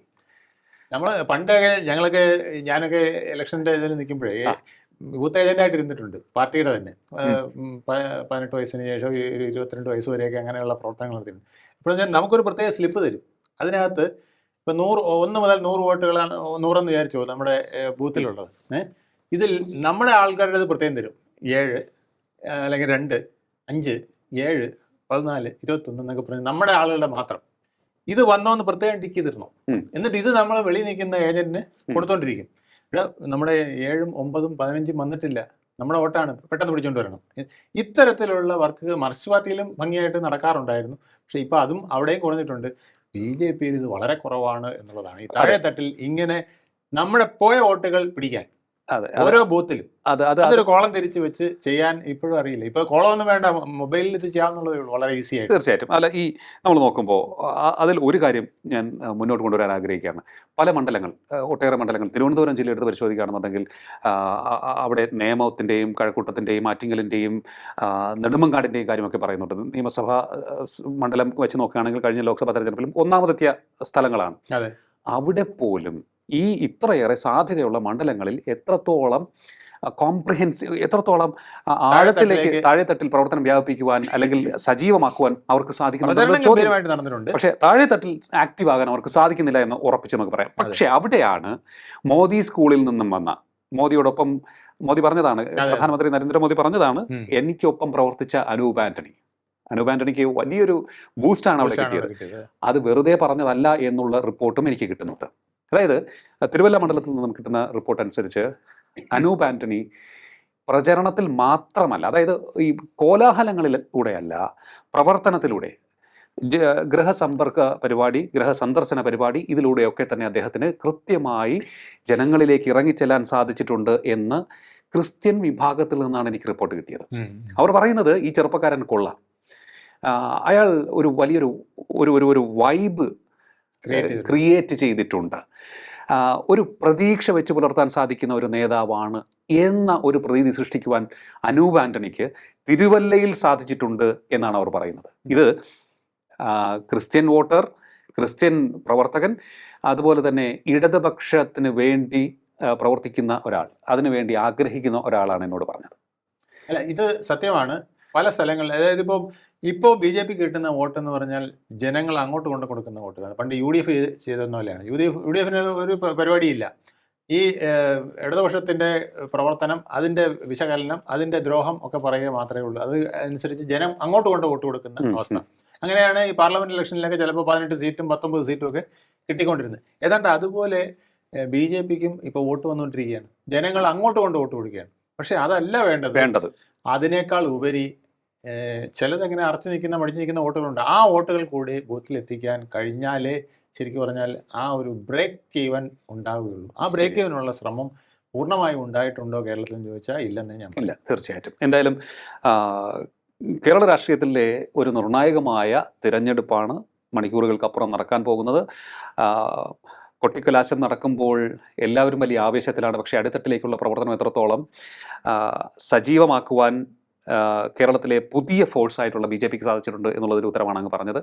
നമ്മൾ പണ്ടൊക്കെ ഞാനൊക്കെ ഇലക്ഷൻ്റെ ഇതിൽ നിൽക്കുമ്പോഴേ ബൂത്ത് ഏജന്റായിട്ട് ഇരുന്നിട്ടുണ്ട്, പാർട്ടിയുടെ തന്നെ. 18 വയസ്സിന് ശേഷം 22 വയസ്സ് വരെയൊക്കെ അങ്ങനെയുള്ള പ്രവർത്തനങ്ങൾ നടത്തിയിട്ടുണ്ട്. ഇപ്പോൾ നമുക്കൊരു പ്രത്യേക സ്ലിപ്പ് തരും. അതിനകത്ത് ഇപ്പം 1 മുതൽ 100 വോട്ടുകളാണ്, 100 വിചാരിച്ചോ നമ്മുടെ ബൂത്തിലുള്ളത്. ഇതിൽ നമ്മുടെ ആൾക്കാരുടെ പ്രത്യേകം തരും 7 അല്ലെങ്കിൽ 2, 5, 7, 14, 21 എന്നൊക്കെ പറഞ്ഞ് നമ്മുടെ ആളുകളുടെ മാത്രം. ഇത് വന്നോന്ന് പ്രത്യേകം ടിക്ക് തരണം. എന്നിട്ട് ഇത് നമ്മൾ വെളിയിൽ നിൽക്കുന്ന ഏജന്റിന് കൊടുത്തോണ്ടിരിക്കും. ഇവിടെ നമ്മുടെ 7, 9, 15 വന്നിട്ടില്ല, നമ്മുടെ വോട്ടാണ്, പെട്ടെന്ന് പിടിച്ചുകൊണ്ട് വരണം. ഇത്തരത്തിലുള്ള വർക്ക് മാർക്സിസ്റ്റ് പാർട്ടിയിലും ഭംഗിയായിട്ട് നടക്കാറുണ്ടായിരുന്നു. പക്ഷെ ഇപ്പൊ അതും അവിടെയും കുറഞ്ഞിട്ടുണ്ട്. BJP ഇത് വളരെ കുറവാണ് എന്നുള്ളതാണ്. ഈ താഴെ തട്ടിൽ ഇങ്ങനെ നമ്മുടെ പോയ വോട്ടുകൾ പിടിക്കാൻ ഓരോ ബൂത്തിലും അതൊരു കോളം തിരിച്ചു വെച്ച് ചെയ്യാൻ ഇപ്പോഴും അറിയില്ല. ഇപ്പൊ കോളമൊന്നും വേണ്ട, മൊബൈലിൽ ഇത് ചെയ്യാവുന്നതേ ഉള്ളൂ, വളരെ ഈസി ആയിട്ട്. തീർച്ചയായിട്ടും. അല്ല, ഈ നമ്മൾ നോക്കുമ്പോൾ അതിൽ ഒരു കാര്യം ഞാൻ മുന്നോട്ട് കൊണ്ടുവരാൻ ആഗ്രഹിക്കുകയാണ്. പല മണ്ഡലങ്ങൾ, ഒട്ടേറെ മണ്ഡലങ്ങൾ, തിരുവനന്തപുരം ജില്ല എടുത്ത് പരിശോധിക്കുകയാണെന്നുണ്ടെങ്കിൽ അവിടെ നേമത്തിൻ്റെയും കഴക്കൂട്ടത്തിൻ്റെയും ആറ്റിങ്ങലിൻ്റെയും നെടുമങ്ങാടിൻ്റെയും കാര്യമൊക്കെ പറയുന്നുണ്ട്. നിയമസഭാ മണ്ഡലം വെച്ച് നോക്കുകയാണെങ്കിൽ കഴിഞ്ഞ ലോക്സഭാ തെരഞ്ഞെടുപ്പിലും ഒന്നാമതെത്തിയ സ്ഥലങ്ങളാണ്. അതെ, അവിടെ പോലും ഈ ഇത്രയേറെ സാധ്യതയുള്ള മണ്ഡലങ്ങളിൽ എത്രത്തോളം എത്രത്തോളം ആഴത്തിലേക്ക് താഴെത്തട്ടിൽ പ്രവർത്തനം വ്യാപിപ്പിക്കുവാൻ അല്ലെങ്കിൽ സജീവമാക്കുവാൻ അവർക്ക് സാധിക്കുന്നുണ്ട്. പക്ഷേ താഴെത്തട്ടിൽ ആക്റ്റീവ് ആകാൻ അവർക്ക് സാധിക്കുന്നില്ല എന്ന് ഉറപ്പിച്ച് നമുക്ക് പറയാം. പക്ഷെ അവിടെയാണ് മോദി സ്കൂളിൽ നിന്നും വന്ന, മോദിയോടൊപ്പം മോദി പറഞ്ഞതാണ്, പ്രധാനമന്ത്രി നരേന്ദ്രമോദി പറഞ്ഞതാണ്, എനിക്കൊപ്പം പ്രവർത്തിച്ച അനൂപ് ആന്റണിക്ക് വലിയൊരു ബൂസ്റ്റാണ് അവിടെ കിട്ടിയത്. അത് വെറുതെ പറഞ്ഞതല്ല എന്നുള്ള റിപ്പോർട്ടും എനിക്ക് കിട്ടുന്നുണ്ട്. അതായത് തിരുവല്ല മണ്ഡലത്തിൽ നിന്നും കിട്ടുന്ന റിപ്പോർട്ട് അനുസരിച്ച് അനൂപ് ആന്റണി പ്രചരണത്തിൽ മാത്രമല്ല, അതായത് ഈ കോലാഹലങ്ങളിലൂടെയല്ല, പ്രവർത്തനത്തിലൂടെ, ഗൃഹസമ്പർക്ക പരിപാടി, ഗൃഹസന്ദർശന പരിപാടി, ഇതിലൂടെയൊക്കെ തന്നെ അദ്ദേഹത്തിന് കൃത്യമായി ജനങ്ങളിലേക്ക് ഇറങ്ങിച്ചെല്ലാൻ സാധിച്ചിട്ടുണ്ട് എന്ന് ക്രിസ്ത്യൻ വിഭാഗത്തിൽ നിന്നാണ് എനിക്ക് റിപ്പോർട്ട് കിട്ടിയത്. അവർ പറയുന്നത് ഈ ചെറുപ്പക്കാരൻ കൊള്ളാം, അയാൾ ഒരു വലിയൊരു ഒരു വൈബ് ക്രിയേറ്റ് ചെയ്തിട്ടുണ്ട്, ഒരു പ്രതീക്ഷ വെച്ച് പുലർത്താൻ സാധിക്കുന്ന ഒരു നേതാവാണ് എന്ന ഒരു പ്രതീതി സൃഷ്ടിക്കുവാൻ അനൂപ് ആന്റണിക്ക് തിരുവല്ലയിൽ സാധിച്ചിട്ടുണ്ട് എന്നാണ് അവർ പറയുന്നത്. ഇത് ക്രിസ്ത്യൻ വോട്ടർ, ക്രിസ്ത്യൻ പ്രവർത്തകൻ, അതുപോലെ തന്നെ ഇടതുപക്ഷത്തിന് വേണ്ടി പ്രവർത്തിക്കുന്ന ഒരാൾ, അതിനുവേണ്ടി ആഗ്രഹിക്കുന്ന ഒരാളാണ് എന്നോട് പറഞ്ഞത്. അല്ല, ഇത് സത്യമാണ്. പല സ്ഥലങ്ങളിൽ, അതായത് ഇപ്പോൾ BJP കിട്ടുന്ന വോട്ട് എന്ന് പറഞ്ഞാൽ ജനങ്ങൾ അങ്ങോട്ട് കൊണ്ട് കൊടുക്കുന്ന വോട്ടുകളാണ്. പണ്ട് UDF ചെയ്തിരുന്ന പോലെയാണ്. UDFന് ഒരു പരിപാടിയില്ല. ഈ ഇടതുപക്ഷത്തിൻ്റെ പ്രവർത്തനം, അതിൻ്റെ വിശകലനം, അതിൻ്റെ ദ്രോഹം ഒക്കെ പറയുക മാത്രമേ ഉള്ളൂ. അത് അനുസരിച്ച് ജനം അങ്ങോട്ട് കൊണ്ട് വോട്ട് കൊടുക്കുന്ന അവസ്ഥ. അങ്ങനെയാണ് ഈ പാർലമെന്റ് ഇലക്ഷനിലൊക്കെ ചിലപ്പോൾ 18 സീറ്റും 19 സീറ്റും ഒക്കെ കിട്ടിക്കൊണ്ടിരുന്നത്. ഏതാണ്ട് അതുപോലെ BJPക്കും ഇപ്പോൾ വോട്ട് വന്നുകൊണ്ടിരിക്കുകയാണ്. ജനങ്ങൾ അങ്ങോട്ട് കൊണ്ട് വോട്ട് കൊടുക്കുകയാണ്. പക്ഷെ അതല്ല വേണ്ടത്. അതിനേക്കാൾ ഉപരി ചിലതെങ്ങനെ മടിച്ചു നിൽക്കുന്ന വോട്ടുകളുണ്ട്. ആ വോട്ടുകൾ കൂടി ബൂത്തിൽ എത്തിക്കാൻ കഴിഞ്ഞാലേ ശരിക്കും പറഞ്ഞാൽ ആ ഒരു ബ്രേക്ക് ഈവൻ ഉണ്ടാവുകയുള്ളൂ. ആ ബ്രേക്ക് ഈവനുള്ള ശ്രമം പൂർണ്ണമായും ഉണ്ടായിട്ടുണ്ടോ കേരളത്തിൽ എന്ന് ചോദിച്ചാൽ ഇല്ലെന്ന് ഞാൻ ഇല്ല. തീർച്ചയായിട്ടും. എന്തായാലും കേരള രാഷ്ട്രീയത്തിലെ ഒരു നിർണായകമായ തിരഞ്ഞെടുപ്പാണ് മണിക്കൂറുകൾക്കപ്പുറം നടക്കാൻ പോകുന്നത്. കൊട്ടിക്കലാശം നടക്കുമ്പോൾ എല്ലാവരും വലിയ ആവേശത്തിലാണ്. പക്ഷേ അടിത്തട്ടിലേക്കുള്ള പ്രവർത്തനം എത്രത്തോളം സജീവമാക്കുവാൻ കേരളത്തിലെ പുതിയ ഫോഴ്സായിട്ടുള്ള BJPക്ക് സാധിച്ചിട്ടുണ്ട് എന്നുള്ളതിന് ഉത്തരമാണ് അങ്ങ് പറഞ്ഞത്.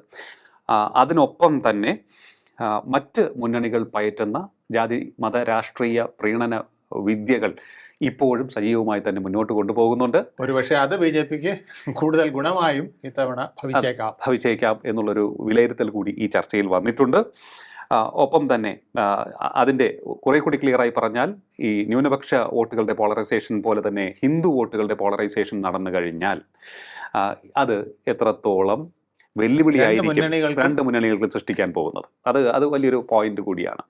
അതിനൊപ്പം തന്നെ മറ്റ് മുന്നണികൾ പയറ്റുന്ന ജാതി മത രാഷ്ട്രീയ പ്രീണന വിദ്യകൾ ഇപ്പോഴും സജീവമായി തന്നെ മുന്നോട്ട് കൊണ്ടുപോകുന്നുണ്ട്. ഒരുപക്ഷെ അത് BJPക്ക് കൂടുതൽ ഗുണമായും ഇത്തവണ ഭവിച്ചേക്കാം എന്നുള്ളൊരു വിലയിരുത്തൽ കൂടി ഈ ചർച്ചയിൽ വന്നിട്ടുണ്ട്. ഒപ്പം തന്നെ അതിൻ്റെ കുറെ കൂടി ക്ലിയറായി പറഞ്ഞാൽ ഈ ന്യൂനപക്ഷ വോട്ടുകളുടെ പോളറൈസേഷൻ പോലെ തന്നെ ഹിന്ദു വോട്ടുകളുടെ പോളറൈസേഷൻ നടന്നു കഴിഞ്ഞാൽ അത് എത്രത്തോളം വെല്ലുവിളിയായിരിക്കും രണ്ട് മുന്നണികൾക്ക് സൃഷ്ടിക്കാൻ പോകുന്നത്. അത് വലിയൊരു പോയിന്റ് കൂടിയാണ്.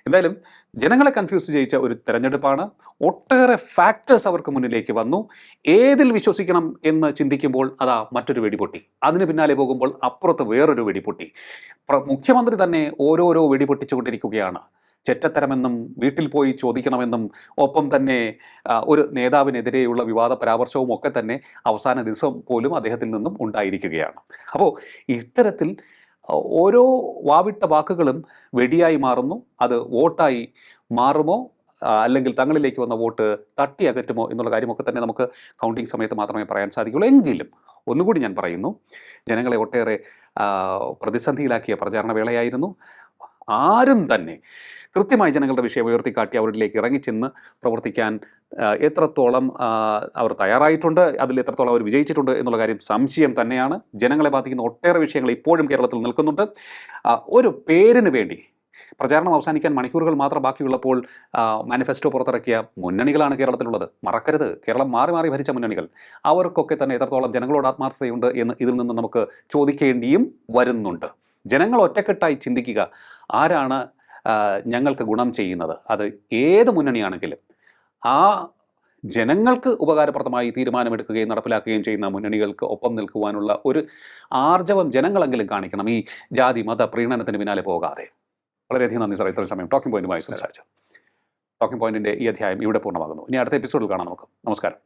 എന്തായാലും ജനങ്ങളെ കൺഫ്യൂസ് ചെയ്യിച്ച ഒരു തെരഞ്ഞെടുപ്പാണ്. ഒട്ടേറെ ഫാക്ടേഴ്സ് അവർക്ക് മുന്നിലേക്ക് വന്നു. ഏതിൽ വിശ്വസിക്കണം എന്ന് ചിന്തിക്കുമ്പോൾ അതാ മറ്റൊരു വെടിപൊട്ടി, അതിന് പിന്നാലെ പോകുമ്പോൾ അപ്പുറത്ത് വേറൊരു വെടിപൊട്ടി. മുഖ്യമന്ത്രി തന്നെ ഓരോരോ വെടിപൊട്ടിച്ചുകൊണ്ടിരിക്കുകയാണ്. ചെറ്റത്തരമെന്നും വീട്ടിൽ പോയി ചോദിക്കണമെന്നും ഒപ്പം തന്നെ ഒരു നേതാവിനെതിരെയുള്ള വിവാദ പരാമർശവും ഒക്കെ തന്നെ അവസാന ദിവസം പോലും അദ്ദേഹത്തിൽ നിന്നും ഉണ്ടായിരിക്കുകയാണ്. അപ്പോൾ ഇത്തരത്തിൽ ഓരോ വാവിട്ട വാക്കുകളും വെടിയായി മാറുന്നു. അത് വോട്ടായി മാറുമോ അല്ലെങ്കിൽ തങ്ങളിലേക്ക് വന്ന വോട്ട് തട്ടി അകറ്റുമോ എന്നുള്ള കാര്യമൊക്കെ തന്നെ നമുക്ക് കൗണ്ടിങ് സമയത്ത് മാത്രമേ പറയാൻ സാധിക്കുള്ളൂ. എങ്കിലും ഒന്നുകൂടി ഞാൻ പറയുന്നു, ജനങ്ങളെ ഒട്ടേറെ പ്രതിസന്ധിയിലാക്കിയ പ്രചാരണ വേളയായിരുന്നു. ആരും തന്നെ കൃത്യമായി ജനങ്ങളുടെ വിഷയം ഉയർത്തിക്കാട്ടി അവരിലേക്ക് ഇറങ്ങിച്ചെന്ന് പ്രവർത്തിക്കാൻ എത്രത്തോളം അവർ തയ്യാറായിട്ടുണ്ട്, അതിൽ എത്രത്തോളം അവർ വിജയിച്ചിട്ടുണ്ട് എന്നുള്ള കാര്യം സംശയം തന്നെയാണ്. ജനങ്ങളെ ബാധിക്കുന്ന ഒട്ടേറെ വിഷയങ്ങൾ ഇപ്പോഴും കേരളത്തിൽ നിൽക്കുന്നുണ്ട്. ഒരു പേരിന് വേണ്ടി പ്രചാരണം അവസാനിക്കാൻ മണിക്കൂറുകൾ മാത്രം ബാക്കിയുള്ളപ്പോൾ മാനിഫെസ്റ്റോ പുറത്തിറക്കിയ മുന്നണികളാണ് കേരളത്തിലുള്ളത്. മറക്കരുത്, കേരളം മാറി മാറി ഭരിച്ച മുന്നണികൾ. അവർക്കൊക്കെ തന്നെ എത്രത്തോളം ജനങ്ങളോട് ആത്മാർത്ഥതയുണ്ട് എന്ന് ഇതിൽ നിന്ന് നമുക്ക് ചോദിക്കേണ്ടിയും വരുന്നുണ്ട്. ജനങ്ങൾ ഒറ്റക്കെട്ടായി ചിന്തിക്കുക, ആരാണ് ഞങ്ങൾക്ക് ഗുണം ചെയ്യുന്നത്, അത് ഏത് മുന്നണിയാണെങ്കിലും ആ ജനങ്ങൾക്ക് ഉപകാരപ്രദമായി തീരുമാനമെടുക്കുകയും നടപ്പിലാക്കുകയും ചെയ്യുന്ന മുന്നണികൾക്ക് ഒപ്പം നിൽക്കുവാനുള്ള ഒരു ആർജവം ജനങ്ങളെങ്കിലും കാണിക്കണം, ഈ ജാതി മത പ്രീണനത്തിന് പിന്നാലെ പോകാതെ. വളരെയധികം നന്ദി സാർ, ഇത്രയും സമയം ടോക്കിംഗ് പോയിന്റുമായി സംസാരിച്ചു. ടോക്കിംഗ് പോയിന്റിന്റെ ഈ അധ്യായം ഇവിടെ പൂർണ്ണമാകുന്നു. ഇനി അടുത്ത എപ്പിസോഡിൽ കാണാം നമുക്ക്. നമസ്കാരം.